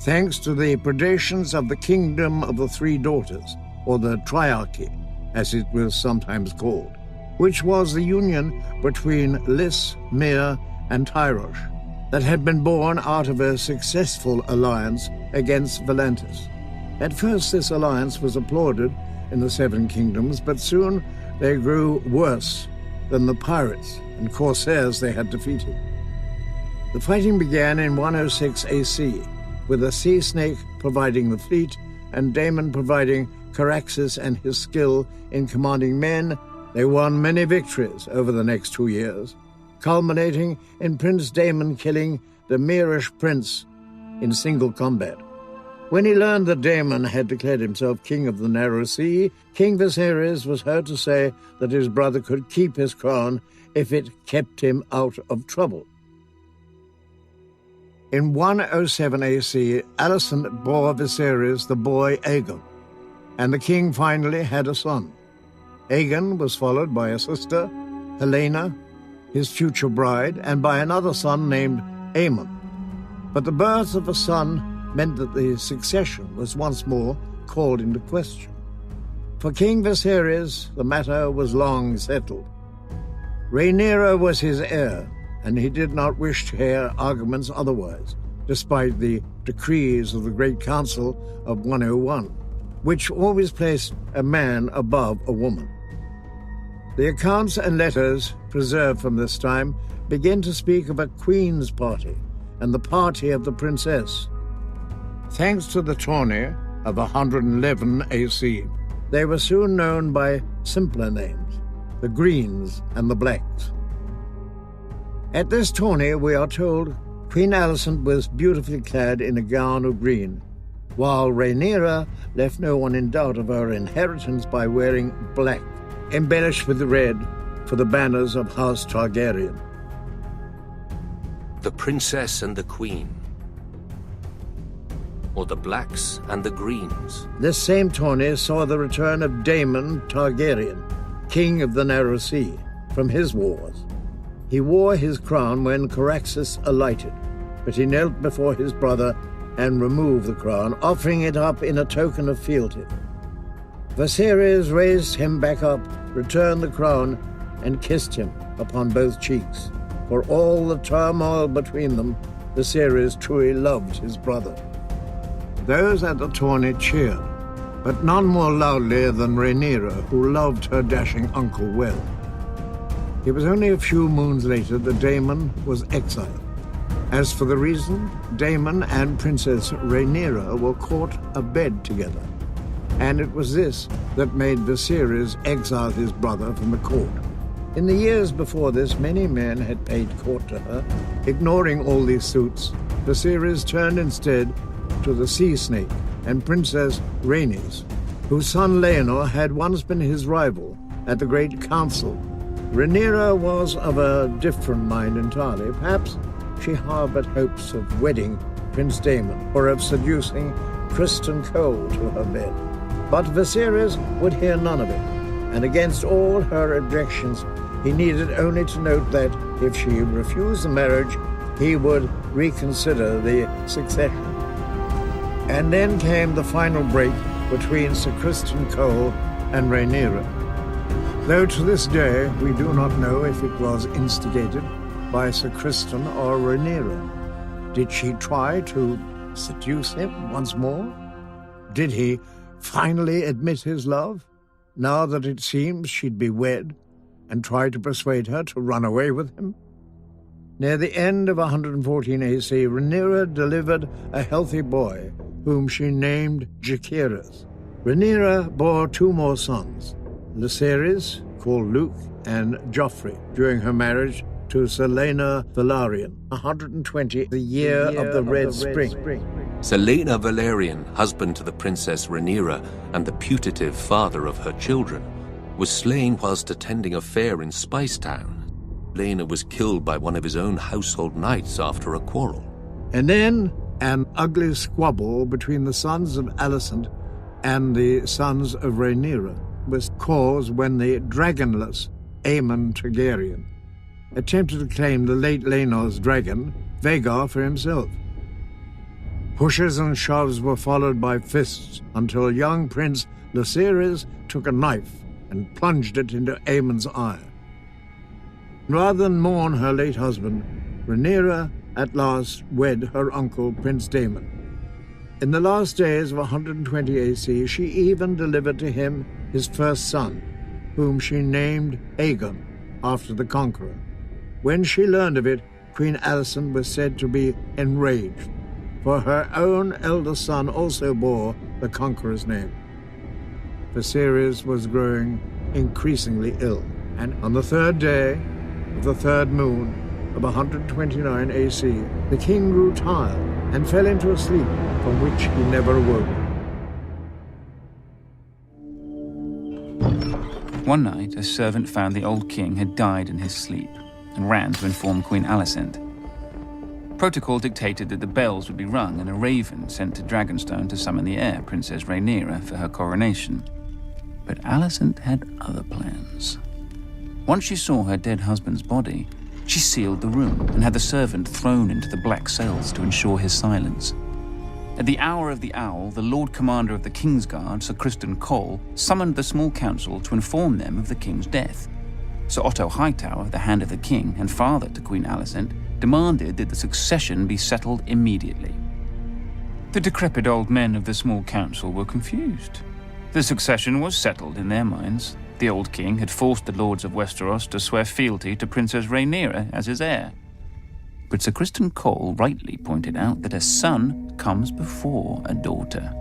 thanks to the predations of the Kingdom of the Three Daughters, or the Triarchy, as it was sometimes called, which was the union between Lys, Myr, and Tyrosh that had been born out of a successful alliance against Volantis. At first, this alliance was applauded in the Seven Kingdoms, but soon they grew worse than the pirates and corsairs they had defeated. The fighting began in 106 AC, with the Sea Snake providing the fleet and Daemon providing Caraxes and his skill in commanding men. They won many victories over the next 2 years, culminating in Prince Daemon killing the Myrish prince in single combat. When he learned that Daemon had declared himself king of the Narrow Sea, King Viserys was heard to say that his brother could keep his crown if it kept him out of trouble. In 107 AC, Alicent bore Viserys the boy Aegon, and the king finally had a son. Aegon was followed by a sister, Helena, his future bride, and by another son named Aemon. But the birth of a son meant that the succession was once more called into question. For King Viserys, the matter was long settled. Rhaenyra was his heir, and he did not wish to hear arguments otherwise, despite the decrees of the Great Council of 101, which always placed a man above a woman. The accounts and letters preserved from this time begin to speak of a queen's party and the party of the princess. Thanks to the tourney of 111 AC, they were soon known by simpler names, the Greens and the Blacks. At this tourney, we are told, Queen Alicent was beautifully clad in a gown of green, while Rhaenyra left no one in doubt of her inheritance by wearing black, embellished with red for the banners of House Targaryen. The Princess and the Queen, or the Blacks and the Greens. This same tourney saw the return of Daemon Targaryen, king of the Narrow Sea, from his wars. He wore his crown when Caraxes alighted, but he knelt before his brother and removed the crown, offering it up in a token of fealty. Viserys raised him back up, returned the crown, and kissed him upon both cheeks. For all the turmoil between them, Viserys truly loved his brother. Those at the tourney cheered, but none more loudly than Rhaenyra, who loved her dashing uncle well. It was only a few moons later that Daemon was exiled. As for the reason, Daemon and Princess Rhaenyra were caught abed together, and it was this that made Viserys exile his brother from the court. In the years before this, many men had paid court to her. Ignoring all these suits, Viserys turned instead to the Sea Snake and Princess Rhaenys, whose son Laenor had once been his rival at the Great Council. Rhaenyra was of a different mind entirely. Perhaps she harbored hopes of wedding Prince Daemon or of seducing Criston Cole to her bed. But Viserys would hear none of it, and against all her objections, he needed only to note that if she refused the marriage, he would reconsider the succession. And then came the final break between Sir Criston Cole and Rhaenyra. Though to this day we do not know if it was instigated by Sir Criston or Rhaenyra. Did she try to seduce him once more? Did he finally admit his love, now that it seems she'd be wed, and try to persuade her to run away with him? Near the end of 114 AC, Rhaenyra delivered a healthy boy, whom she named Jacaerys. Rhaenyra bore two more sons, Lucerys, called Luke, and Joffrey, during her marriage to Selena Velaryon, 120, the year of the Red Spring. Selena Velaryon, husband to the Princess Rhaenyra and the putative father of her children, was slain whilst attending a fair in Spicetown. Selena was killed by one of his own household knights after a quarrel. And then an ugly squabble between the sons of Alicent and the sons of Rhaenyra was caused when the dragonless Aemon Targaryen attempted to claim the late Laenor's dragon, Vhagar, for himself. Pushes and shoves were followed by fists until young Prince Lucerys took a knife and plunged it into Aemon's eye. Rather than mourn her late husband, Rhaenyra at last wed her uncle, Prince Daemon. In the last days of 120 AC, she even delivered to him his first son, whom she named Aegon, after the Conqueror. When she learned of it, Queen Alicent was said to be enraged, for her own eldest son also bore the Conqueror's name. Viserys was growing increasingly ill, and on the third day of the third moon of 129 AC, the king grew tired and fell into a sleep from which he never awoke. One night, a servant found the old king had died in his sleep and ran to inform Queen Alicent. Protocol dictated that the bells would be rung and a raven sent to Dragonstone to summon the heir, Princess Rhaenyra, for her coronation. But Alicent had other plans. Once she saw her dead husband's body, she sealed the room and had the servant thrown into the black cells to ensure his silence. At the hour of the owl, the Lord Commander of the Kingsguard, Sir Criston Cole, summoned the small council to inform them of the king's death. Sir Otto Hightower, the Hand of the King and father to Queen Alicent, demanded that the succession be settled immediately. The decrepit old men of the small council were confused. The succession was settled in their minds. The old king had forced the lords of Westeros to swear fealty to Princess Rhaenyra as his heir. But Sir Criston Cole rightly pointed out that a son comes before a daughter.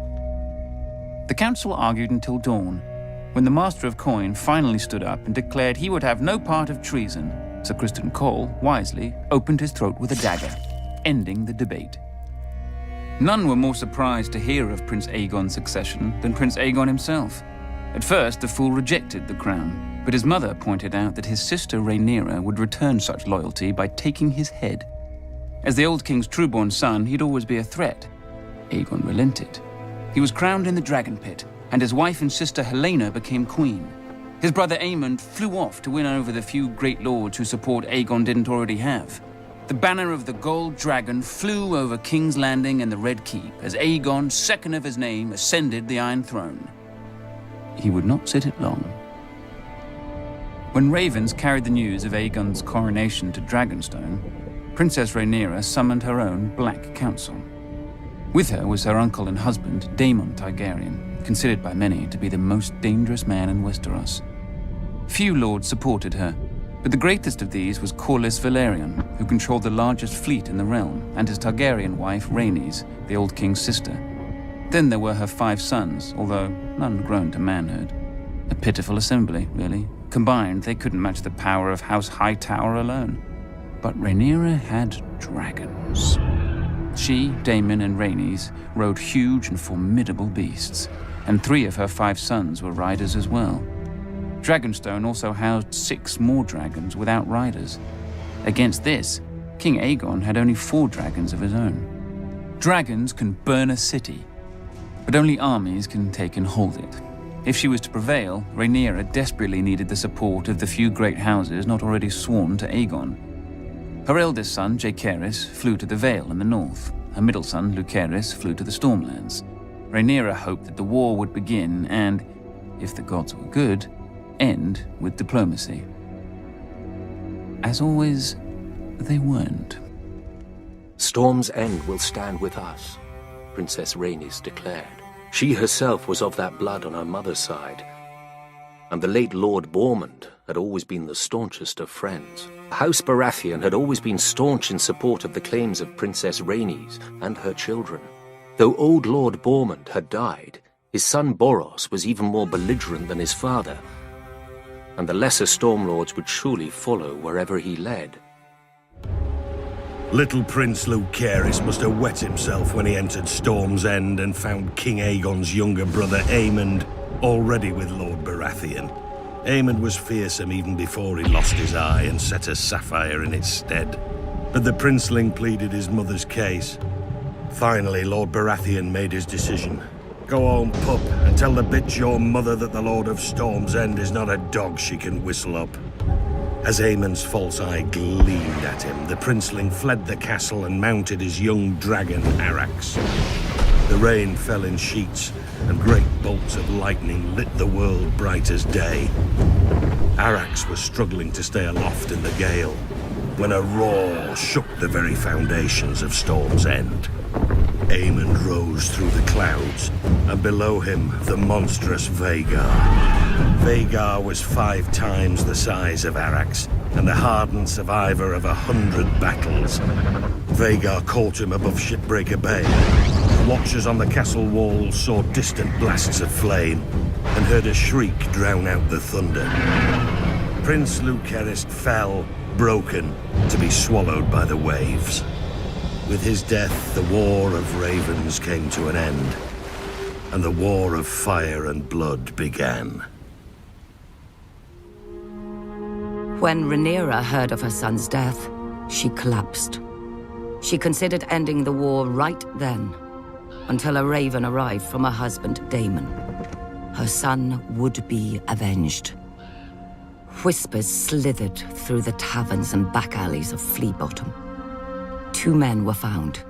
The council argued until dawn, when the Master of Coin finally stood up and declared he would have no part of treason. Sir Criston Cole, wisely, opened his throat with a dagger, ending the debate. None were more surprised to hear of Prince Aegon's succession than Prince Aegon himself. At first, the fool rejected the crown, but his mother pointed out that his sister Rhaenyra would return such loyalty by taking his head. As the old king's true-born son, he'd always be a threat. Aegon relented. He was crowned in the Dragon Pit, and his wife and sister Helaena became queen. His brother Aemond flew off to win over the few great lords whose support Aegon didn't already have. The banner of the Gold Dragon flew over King's Landing and the Red Keep as Aegon, second of his name, ascended the Iron Throne. He would not sit it long. When ravens carried the news of Aegon's coronation to Dragonstone, Princess Rhaenyra summoned her own Black Council. With her was her uncle and husband, Daemon Targaryen, considered by many to be the most dangerous man in Westeros. Few lords supported her, but the greatest of these was Corlys Velaryon, who controlled the largest fleet in the realm, and his Targaryen wife, Rhaenys, the old king's sister. Then there were her 5 sons, although none grown to manhood. A pitiful assembly, really. Combined, they couldn't match the power of House Hightower alone. But Rhaenyra had dragons. She, Daemon, and Rhaenys rode huge and formidable beasts, and 3 of her 5 sons were riders as well. Dragonstone also housed 6 more dragons without riders. Against this, King Aegon had only 4 dragons of his own. Dragons can burn a city, but only armies can take and hold it. If she was to prevail, Rhaenyra desperately needed the support of the few great houses not already sworn to Aegon. Her eldest son, Jaehaerys, flew to the Vale in the north. Her middle son, Lucerys, flew to the Stormlands. Rhaenyra hoped that the war would begin and, if the gods were good, end with diplomacy. As always, they weren't. Storm's End will stand with us, Princess Rhaenys declared. She herself was of that blood on her mother's side, and the late Lord Mormont had always been the staunchest of friends. House Baratheon had always been staunch in support of the claims of Princess Rhaenys and her children. Though old Lord Mormont had died, his son Boros was even more belligerent than his father, and the lesser Stormlords would surely follow wherever he led. Little Prince Lucerys must have wet himself when he entered Storm's End and found King Aegon's younger brother Aemond already with Lord Baratheon. Aemond was fearsome even before he lost his eye and set a sapphire in its stead. But the princeling pleaded his mother's case. Finally, Lord Baratheon made his decision. Go home, pup, and tell the bitch your mother that the Lord of Storm's End is not a dog she can whistle up. As Aemond's false eye gleamed at him, the princeling fled the castle and mounted his young dragon, Arrax. The rain fell in sheets, and great bolts of lightning lit the world bright as day. Arrax was struggling to stay aloft in the gale, when a roar shook the very foundations of Storm's End. Aemond rose through the clouds, and below him the monstrous Vhagar. Vhagar was 5 times the size of Arrax, and a hardened survivor of 100 battles. Vhagar caught him above Shipbreaker Bay. Watchers on the castle walls saw distant blasts of flame, and heard a shriek drown out the thunder. Prince Lucerys fell, broken, to be swallowed by the waves. With his death, the War of Ravens came to an end, and the War of Fire and Blood began. When Rhaenyra heard of her son's death, she collapsed. She considered ending the war right then, until a raven arrived from her husband, Daemon. Her son would be avenged. Whispers slithered through the taverns and back alleys of Flea Bottom. 2 men were found,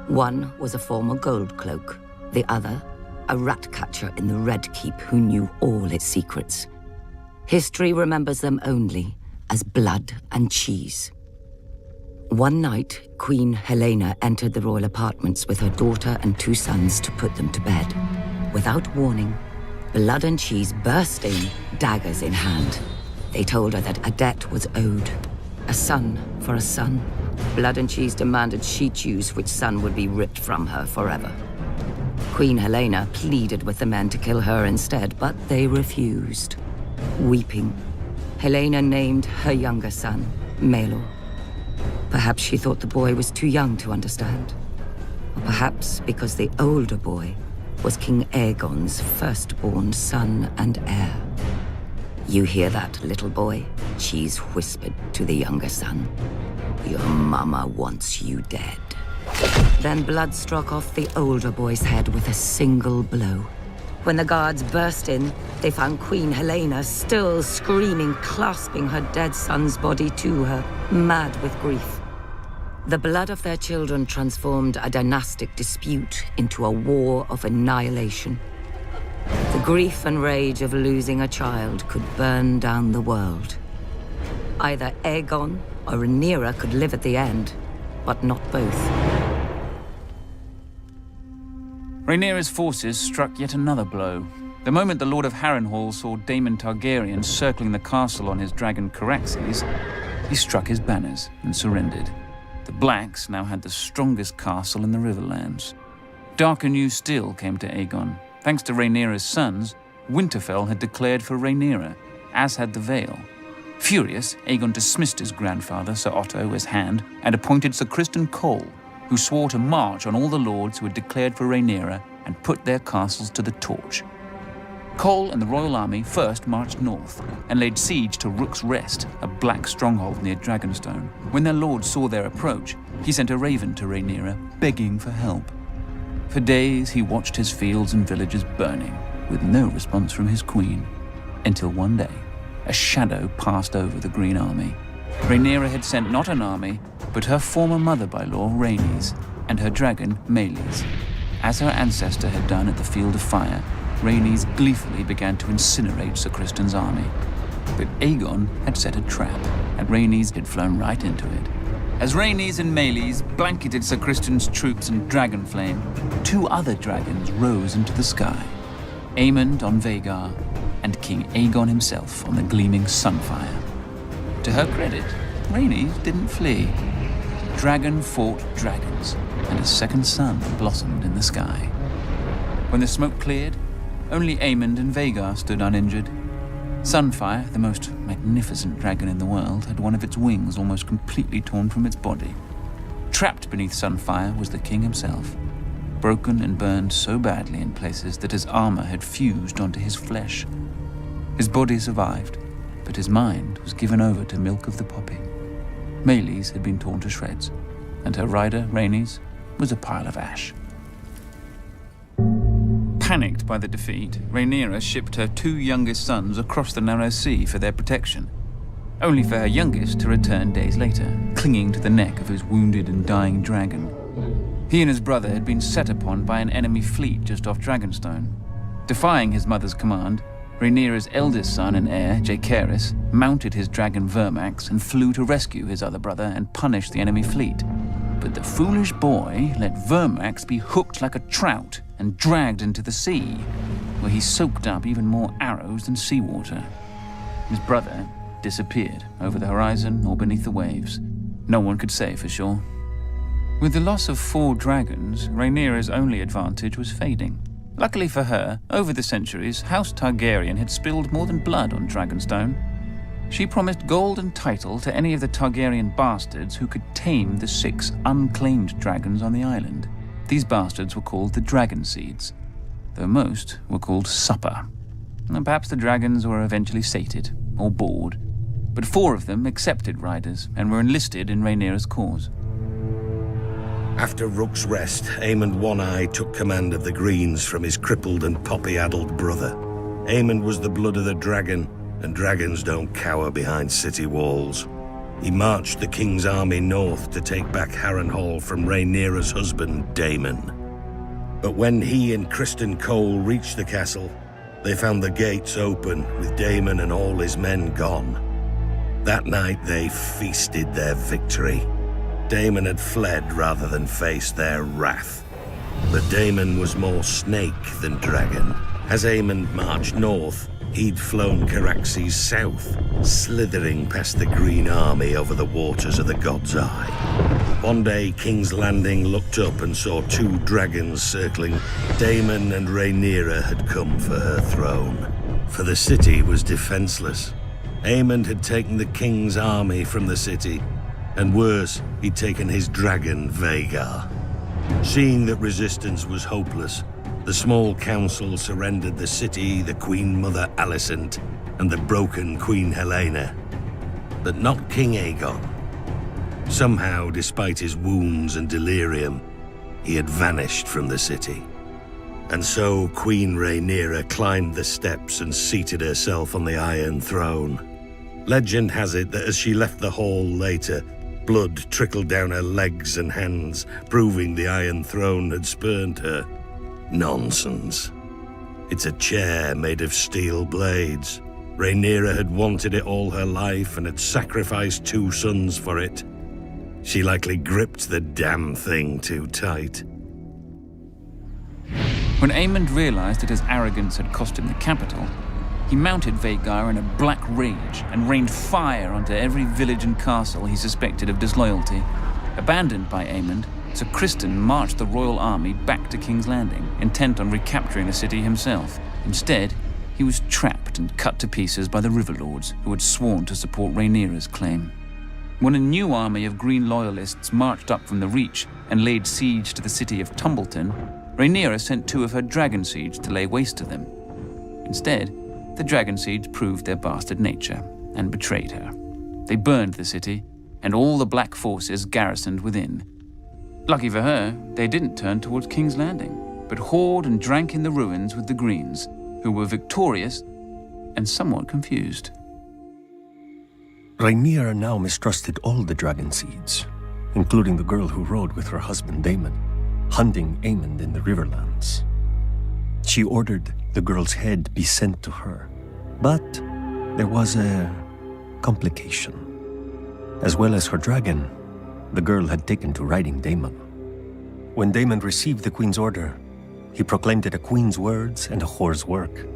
One was a former gold cloak, the other a rat catcher in the Red Keep who knew all its secrets. History remembers them only as blood and cheese. One night, Queen Helena entered the royal apartments with her daughter and 2 sons to put them to bed. Without warning, Blood and Cheese burst in, daggers in hand. They told her that a debt was owed. A son for a son. Blood and Cheese demanded she choose which son would be ripped from her forever. Queen Helena pleaded with the men to kill her instead, but they refused. Weeping, Helena named her younger son, Maelor. Perhaps she thought the boy was too young to understand. Or perhaps because the older boy was King Aegon's firstborn son and heir. "You hear that, little boy?" Cheese whispered to the younger son. "Your mama wants you dead." Then blood struck off the older boy's head with a single blow. When the guards burst in, they found Queen Helena still screaming, clasping her dead son's body to her, mad with grief. The blood of their children transformed a dynastic dispute into a war of annihilation. The grief and rage of losing a child could burn down the world. Either Aegon or Rhaenyra could live at the end, but not both. Rhaenyra's forces struck yet another blow. The moment the Lord of Harrenhal saw Daemon Targaryen circling the castle on his dragon Caraxes, he struck his banners and surrendered. The Blacks now had the strongest castle in the Riverlands. Darker news still came to Aegon. Thanks to Rhaenyra's sons, Winterfell had declared for Rhaenyra, as had the Vale. Furious, Aegon dismissed his grandfather, Sir Otto, as Hand, and appointed Sir Criston Cole, who swore to march on all the lords who had declared for Rhaenyra and put their castles to the torch. Cole and the royal army first marched north and laid siege to Rook's Rest, a black stronghold near Dragonstone. When their lord saw their approach, he sent a raven to Rhaenyra, begging for help. For days he watched his fields and villages burning, with no response from his queen, until one day, a shadow passed over the Green Army. Rhaenyra had sent not an army, but her former mother-by-law, Rhaenys, and her dragon, Meleys. As her ancestor had done at the Field of Fire, Rhaenys gleefully began to incinerate Sir Criston's army. But Aegon had set a trap, and Rhaenys had flown right into it. As Rhaenys and Meleys blanketed Sir Criston's troops in dragon flame, 2 other dragons rose into the sky. Aemond on Vhagar, and King Aegon himself on the gleaming Sunfire. To her credit, Rhaenys didn't flee. Dragon fought dragons, and a second sun blossomed in the sky. When the smoke cleared, only Aemond and Vhagar stood uninjured. Sunfire, the most magnificent dragon in the world, had one of its wings almost completely torn from its body. Trapped beneath Sunfire was the king himself, broken and burned so badly in places that his armor had fused onto his flesh. His body survived, but his mind was given over to milk of the poppy. Meleys had been torn to shreds, and her rider, Rhaenys, was a pile of ash. Panicked by the defeat, Rhaenyra shipped her 2 youngest sons across the narrow sea for their protection, only for her youngest to return days later, clinging to the neck of his wounded and dying dragon. He and his brother had been set upon by an enemy fleet just off Dragonstone. Defying his mother's command, Rhaenyra's eldest son and heir, Jaehaerys, mounted his dragon Vermax and flew to rescue his other brother and punish the enemy fleet. But the foolish boy let Vermax be hooked like a trout and dragged into the sea, where he soaked up even more arrows than seawater. His brother disappeared over the horizon or beneath the waves. No one could say for sure. With the loss of 4 dragons, Rhaenyra's only advantage was fading. Luckily for her, over the centuries, House Targaryen had spilled more than blood on Dragonstone. She promised gold and title to any of the Targaryen bastards who could tame the 6 unclaimed dragons on the island. These bastards were called the Dragon Seeds, though most were called Supper. And perhaps the dragons were eventually sated, or bored, but 4 of them accepted riders and were enlisted in Rhaenyra's cause. After Rook's Rest, Aemond One-Eye took command of the Greens from his crippled and poppy-addled brother. Aemond was the blood of the dragon, and dragons don't cower behind city walls. He marched the king's army north to take back Harrenhal from Rhaenyra's husband, Daemon. But when he and Criston Cole reached the castle, they found the gates open, with Daemon and all his men gone. That night they feasted their victory. Daemon had fled rather than face their wrath. But Daemon was more snake than dragon. As Aemond marched north, he'd flown Caraxes south, slithering past the Green Army over the waters of the God's Eye. One day, King's Landing looked up and saw two dragons circling. Daemon and Rhaenyra had come for her throne. For the city was defenseless. Aemond had taken the king's army from the city, and worse, he'd taken his dragon, Vhagar. Seeing that resistance was hopeless, the small council surrendered the city, the Queen Mother Alicent, and the broken Queen Helena. But not King Aegon. Somehow, despite his wounds and delirium, he had vanished from the city. And so Queen Rhaenyra climbed the steps and seated herself on the Iron Throne. Legend has it that as she left the hall later, blood trickled down her legs and hands, proving the Iron Throne had spurned her. Nonsense. It's a chair made of steel blades. Rhaenyra had wanted it all her life and had sacrificed 2 sons for it. She likely gripped the damn thing too tight. When Aemond realized that his arrogance had cost him the capital, he mounted Vhagar in a black rage and rained fire onto every village and castle he suspected of disloyalty. Abandoned by Aemond, Sir Criston marched the royal army back to King's Landing, intent on recapturing the city himself. Instead, he was trapped and cut to pieces by the Riverlords, who had sworn to support Rhaenyra's claim. When a new army of Green Loyalists marched up from the Reach and laid siege to the city of Tumbleton, Rhaenyra sent 2 of her dragon seeds to lay waste to them. Instead, the dragon seeds proved their bastard nature and betrayed her. They burned the city, and all the black forces garrisoned within. Lucky for her, they didn't turn towards King's Landing, but whored and drank in the ruins with the Greens, who were victorious and somewhat confused. Rhaenyra now mistrusted all the dragon seeds, including the girl who rode with her husband Daemon, hunting Aemond in the Riverlands. She ordered the girl's head be sent to her, but there was a complication. As well as her dragon, the girl had taken to riding Daemon. When Daemon received the queen's order, he proclaimed it a queen's words and a whore's work.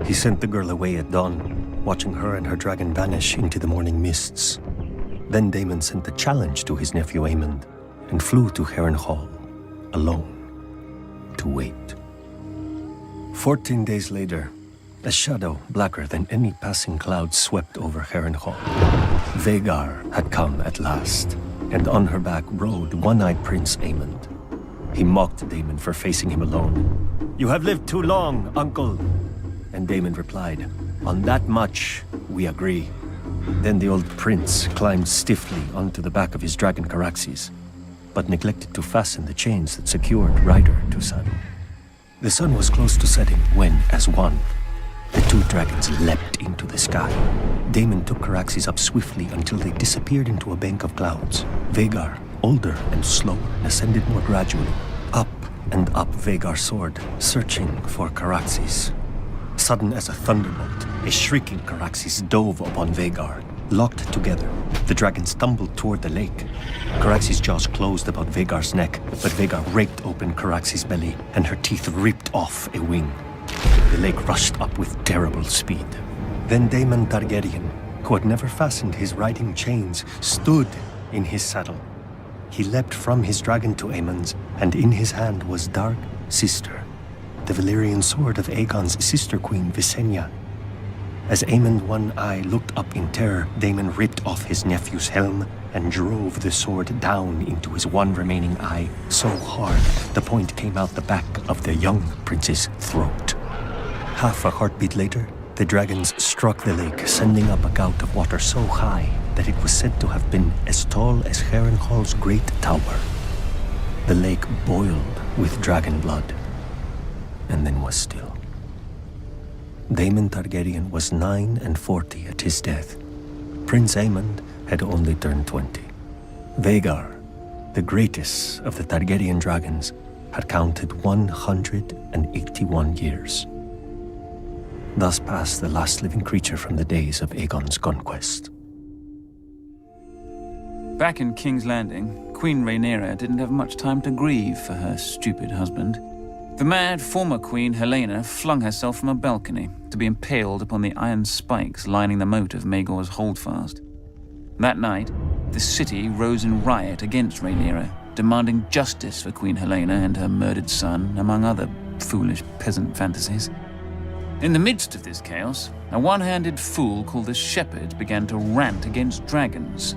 He sent the girl away at dawn, watching her and her dragon vanish into the morning mists. Then Daemon sent a challenge to his nephew Aemond and flew to Harrenhal, alone, to wait. 14 days later, a shadow blacker than any passing cloud swept over Harrenhal. Vhagar had come at last, and on her back rode one-eyed Prince Aemond. He mocked Daemon for facing him alone. "You have lived too long, uncle." And Daemon replied, "On that much, we agree." Then the old prince climbed stiffly onto the back of his dragon Caraxes, but neglected to fasten the chains that secured rider to saddle. The sun was close to setting when, as one, the 2 dragons leapt into the sky. Daemon took Caraxes up swiftly until they disappeared into a bank of clouds. Vhagar, older and slower, ascended more gradually. Up and up Vhagar soared, searching for Caraxes. Sudden as a thunderbolt, a shrieking Caraxes dove upon Vhagar. Locked together, the dragons tumbled toward the lake. Caraxes' jaws closed about Vhagar's neck, but Vhagar raked open Caraxes' belly, and her teeth ripped off a wing. The lake rushed up with terrible speed. Then Daemon Targaryen, who had never fastened his riding chains, stood in his saddle. He leapt from his dragon to Aemond's, and in his hand was Dark Sister, the Valyrian sword of Aegon's sister queen Visenya. As Aemond One Eye looked up in terror, Daemon ripped off his nephew's helm and drove the sword down into his one remaining eye so hard the point came out the back of the young prince's throat. Half a heartbeat later, the dragons struck the lake, sending up a gout of water so high that it was said to have been as tall as Harrenhal's great tower. The lake boiled with dragon blood, and then was still. Daemon Targaryen was 49 at his death. Prince Aemond had only turned 20. Vhagar, the greatest of the Targaryen dragons, had counted 181 years. Thus passed the last living creature from the days of Aegon's conquest. Back in King's Landing, Queen Rhaenyra didn't have much time to grieve for her stupid husband. The mad former queen Helaena flung herself from a balcony to be impaled upon the iron spikes lining the moat of Maegor's holdfast. That night, the city rose in riot against Rhaenyra, demanding justice for Queen Helaena and her murdered son, among other foolish peasant fantasies. In the midst of this chaos, a one-handed fool called the Shepherd began to rant against dragons.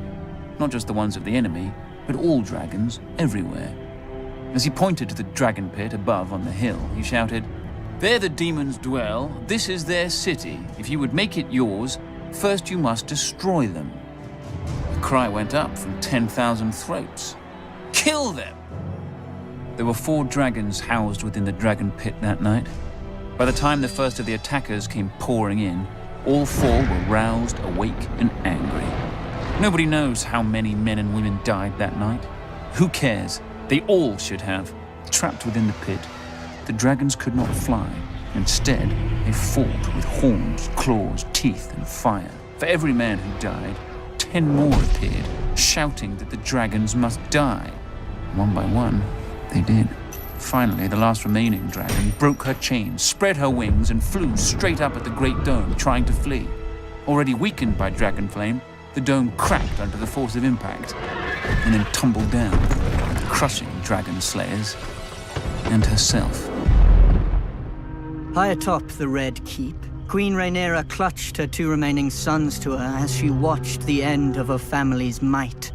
Not just the ones of the enemy, but all dragons everywhere. As he pointed to the dragon pit above on the hill, he shouted, "There the demons dwell, this is their city. If you would make it yours, first you must destroy them." The cry went up from 10,000 throats. Kill them! There were 4 dragons housed within the dragon pit that night. By the time the first of the attackers came pouring in, all 4 were roused, awake, and angry. Nobody knows how many men and women died that night. Who cares? They all should have. Trapped within the pit, the dragons could not fly. Instead, they fought with horns, claws, teeth, and fire. For every man who died, 10 more appeared, shouting that the dragons must die. One by one, they did. Finally, the last remaining dragon broke her chains, spread her wings, and flew straight up at the Great Dome, trying to flee. Already weakened by dragon flame, the dome cracked under the force of impact, and then tumbled down, crushing dragon slayers and herself. High atop the Red Keep, Queen Rhaenyra clutched her 2 remaining sons to her as she watched the end of her family's might,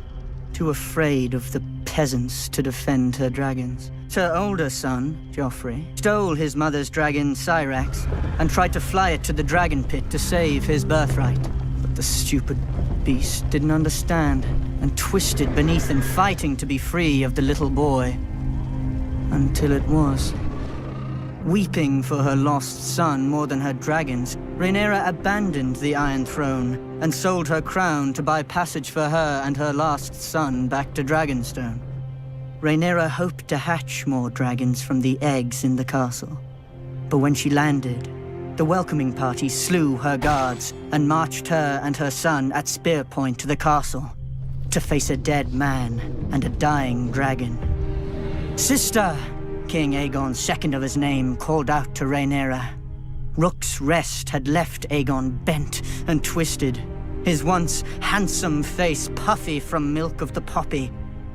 too afraid of the peasants to defend her dragons. Her older son, Joffrey, stole his mother's dragon, Syrax, and tried to fly it to the dragon pit to save his birthright. But the stupid beast didn't understand, and twisted beneath him, fighting to be free of the little boy. Until it was. Weeping for her lost son more than her dragons, Rhaenyra abandoned the Iron Throne and sold her crown to buy passage for her and her last son back to Dragonstone. Rhaenyra hoped to hatch more dragons from the eggs in the castle. But when she landed, the welcoming party slew her guards and marched her and her son at spear point to the castle to face a dead man and a dying dragon. "Sister!" King Aegon, second of his name, called out to Rhaenyra. Rook's Rest had left Aegon bent and twisted, his once handsome face puffy from milk of the poppy,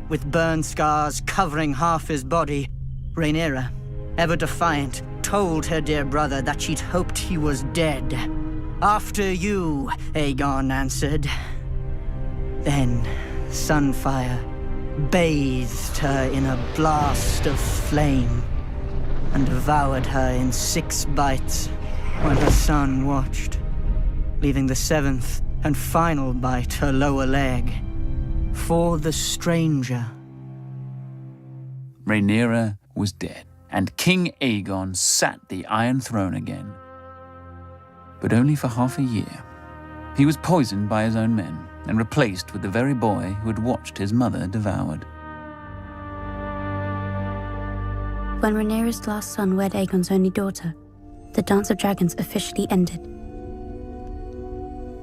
with burn scars covering half his body. Rhaenyra, ever defiant, told her dear brother that she'd hoped he was dead. "After you," Aegon answered. Then Sunfire bathed her in a blast of flame and devoured her in 6 bites while her son watched, leaving the 7th and final bite her lower leg for the stranger. Rhaenyra was dead, and King Aegon sat the Iron Throne again. But only for half a year. He was poisoned by his own men and replaced with the very boy who had watched his mother devoured. When Rhaenyra's last son wed Aegon's only daughter, the Dance of Dragons officially ended.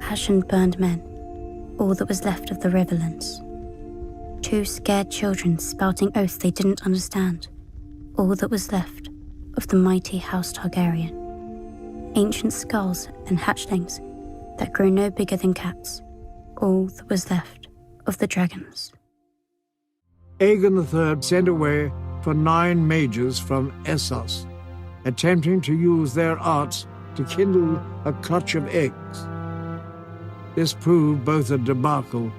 Ash and burned men, all that was left of the Riverlands. 2 scared children spouting oaths they didn't understand, all that was left of the mighty House Targaryen. Ancient skulls and hatchlings that grew no bigger than cats, all that was left of the dragons. Aegon III sent away for 9 mages from Essos, attempting to use their arts to kindle a clutch of eggs. This proved both a debacle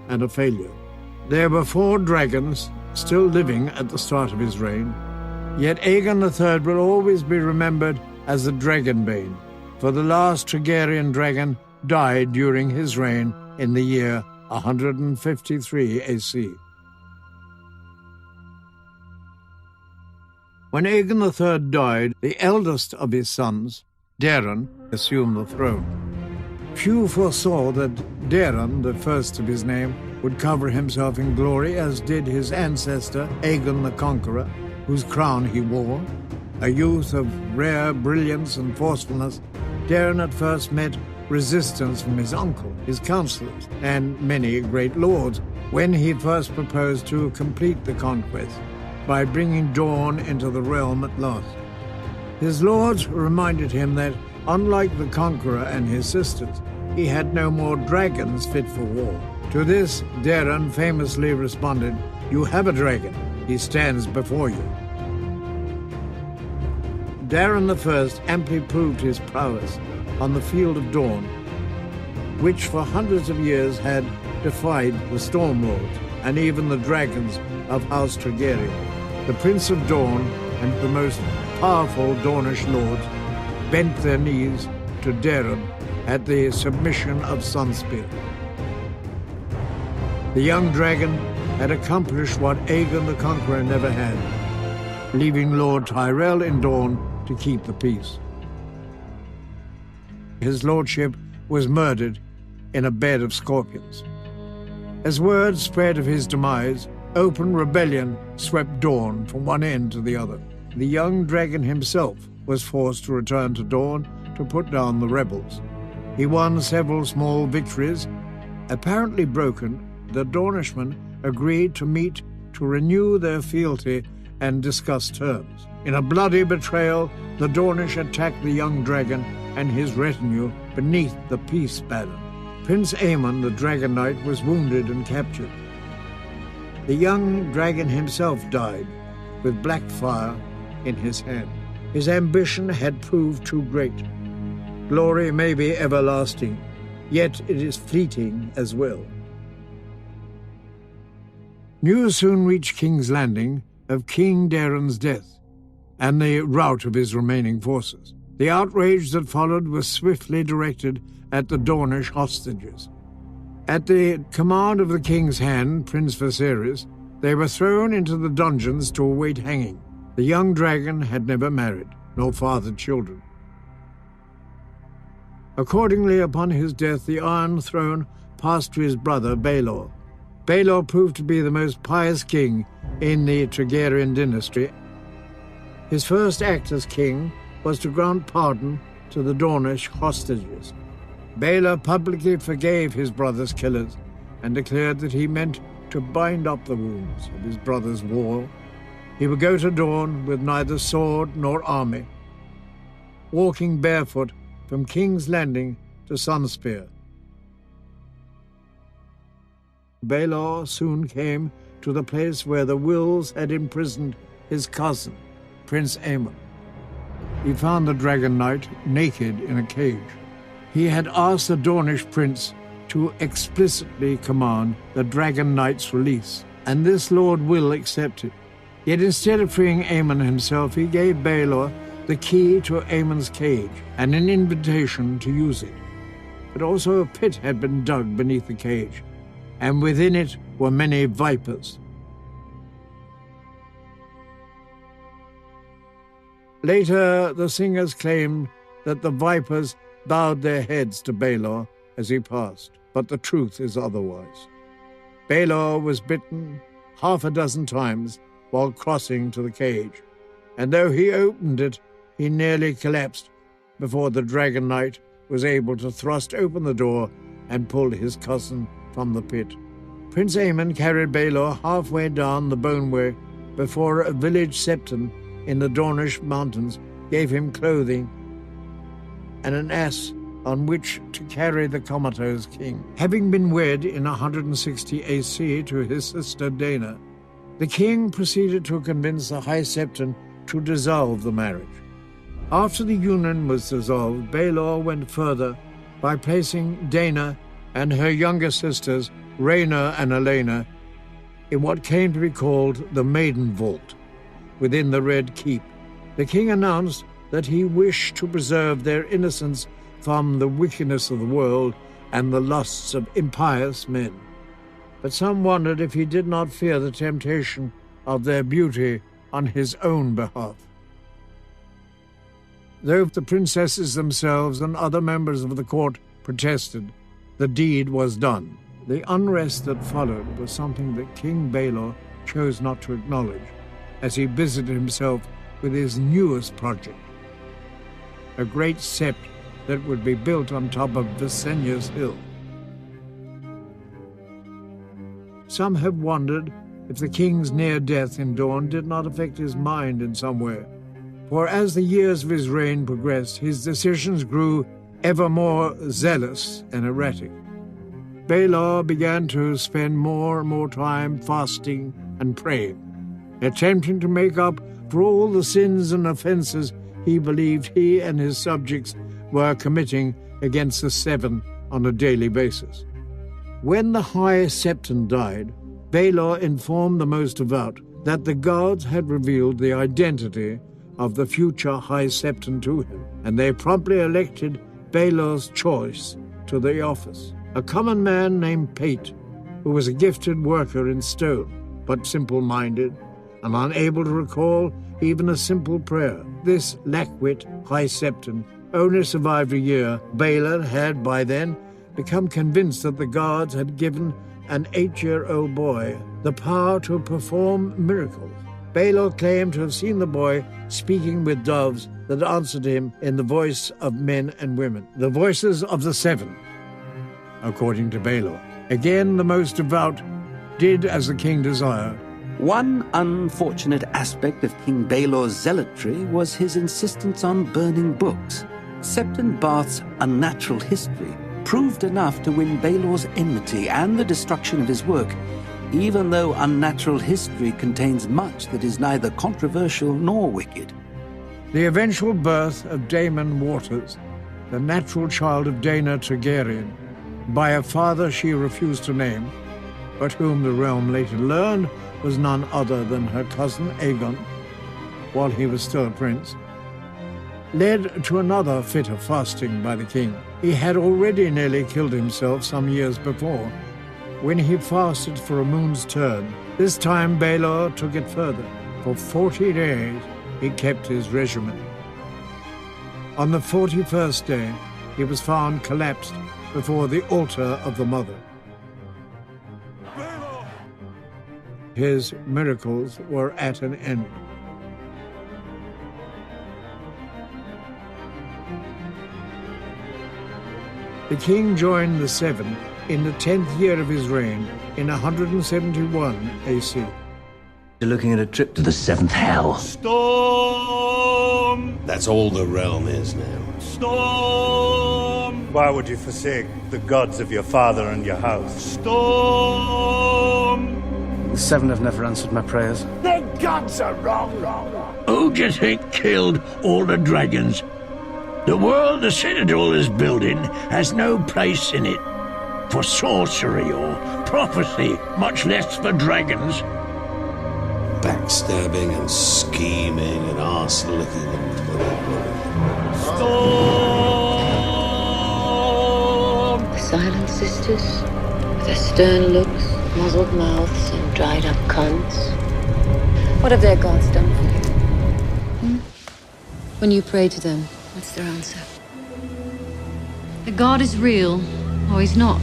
and a failure. There were 4 dragons still living at the start of his reign, yet Aegon III will always be remembered as the Dragonbane, for the last Targaryen dragon died during his reign in the year 153 AC. When Aegon III died, the eldest of his sons, Daeron, assumed the throne. Few foresaw that Daeron, the first of his name, would cover himself in glory, as did his ancestor Aegon the Conqueror, whose crown he wore. A youth of rare brilliance and forcefulness, Daeron at first met resistance from his uncle, his counselors, and many great lords when he first proposed to complete the conquest by bringing dawn into the realm at last. His lords reminded him that, unlike the Conqueror and his sisters, he had no more dragons fit for war. To this, Daeron famously responded, "You have a dragon. He stands before you." Daeron I amply proved his prowess on the Field of Dawn, which for hundreds of years had defied the Storm Lords and even the dragons of House Targaryen. The Prince of Dawn and the most powerful Dornish lords bent their knees to Daeron at the submission of Sunspear. The young dragon had accomplished what Aegon the Conqueror never had, leaving Lord Tyrell in Dawn to keep the peace. His lordship was murdered in a bed of scorpions. As word spread of his demise, open rebellion swept Dawn from one end to the other. The young dragon himself was forced to return to Dawn to put down the rebels. He won several small victories. Apparently broken, the Dornishmen agreed to meet to renew their fealty and discuss terms. In a bloody betrayal, the Dornish attacked the young dragon and his retinue beneath the peace banner. Prince Aemon, the Dragon Knight, was wounded and captured. The young dragon himself died, with black fire in his hand. His ambition had proved too great. Glory may be everlasting, yet it is fleeting as well. News soon reached King's Landing of King Daeron's death and the rout of his remaining forces. The outrage that followed was swiftly directed at the Dornish hostages. At the command of the king's hand, Prince Viserys, they were thrown into the dungeons to await hanging. The young dragon had never married, nor fathered children. Accordingly, upon his death, the Iron Throne passed to his brother, Baelor. Baelor proved to be the most pious king in the Targaryen dynasty. His first act as king was to grant pardon to the Dornish hostages. Baelor publicly forgave his brother's killers and declared that he meant to bind up the wounds of his brother's war. He would go to Dawn with neither sword nor army, walking barefoot from King's Landing to Sunspear. Baelor soon came to the place where the Wills had imprisoned his cousin, Prince Aemon. He found the Dragon Knight naked in a cage. He had asked the Dornish prince to explicitly command the Dragon Knight's release, and this Lord Will accepted. Yet instead of freeing Aemon himself, he gave Baelor the key to Aemon's cage and an invitation to use it. But also a pit had been dug beneath the cage, and within it were many vipers. Later, the singers claimed that the vipers bowed their heads to Baelor as he passed, but the truth is otherwise. Baelor was bitten half a dozen times while crossing to the cage, and though he opened it, he nearly collapsed before the Dragon Knight was able to thrust open the door and pull his cousin from the pit. Prince Aemon carried Baelor halfway down the Boneway before a village septon in the Dornish mountains gave him clothing and an ass on which to carry the comatose king. Having been wed in 160 AC to his sister Dana, the king proceeded to convince the High Septon to dissolve the marriage. After the union was dissolved, Baelor went further by placing Dana and her younger sisters, Rhaena and Elena, in what came to be called the Maiden Vault, within the Red Keep. The king announced that he wished to preserve their innocence from the wickedness of the world and the lusts of impious men. But some wondered if he did not fear the temptation of their beauty on his own behalf. Though the princesses themselves and other members of the court protested, the deed was done. The unrest that followed was something that King Baelor chose not to acknowledge as he busied himself with his newest project, a great sept that would be built on top of Visenya's hill. Some have wondered if the king's near death in Dorne did not affect his mind in some way, for as the years of his reign progressed, his decisions grew ever more zealous and erratic. Baelor began to spend more and more time fasting and praying, attempting to make up for all the sins and offenses he believed he and his subjects were committing against the Seven on a daily basis. When the High Septon died, Baelor informed the most devout that the gods had revealed the identity of the future High Septon to him, and they promptly elected Baelor's choice to the office. A common man named Pate, who was a gifted worker in stone, but simple-minded and unable to recall even a simple prayer. This lackwit High Septon only survived a year. Baelor had by then become convinced that the gods had given an 8-year-old boy the power to perform miracles. Baelor claimed to have seen the boy speaking with doves that answered him in the voice of men and women, the voices of the Seven, according to Baelor. Again, the most devout did as the king desired. One unfortunate aspect of King Baelor's zealotry was his insistence on burning books. Septon Bath's unnatural history proved enough to win Baelor's enmity and the destruction of his work, even though unnatural history contains much that is neither controversial nor wicked. The eventual birth of Daemon Waters, the natural child of Daenor Targaryen, by a father she refused to name, but whom the realm later learned was none other than her cousin Aegon, while he was still a prince, led to another fit of fasting by the king. He had already nearly killed himself some years before, when he fasted for a moon's turn. This time Baelor took it further. For 40 days he kept his regimen. On the 41st day, he was found collapsed before the altar of the Mother. His miracles were at an end. The king joined the Seven in the 10th year of his reign, in 171 AC. You're looking at a trip to the seventh hell. Storm! That's all the realm is now. Storm! Why would you forsake the gods of your father and your house? Storm! The Seven have never answered my prayers. The gods are wrong. Who do you think killed all the dragons? The world the Citadel is building has no place in it for sorcery or prophecy, much less for dragons. Backstabbing and scheming and arse-licking and Storm! The silent sisters, with their stern looks, muzzled mouths, and dried-up cunts. What have their gods done for you? When you pray to them, what's their answer? The god is real, or he's not.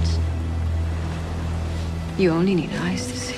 You only need eyes to see.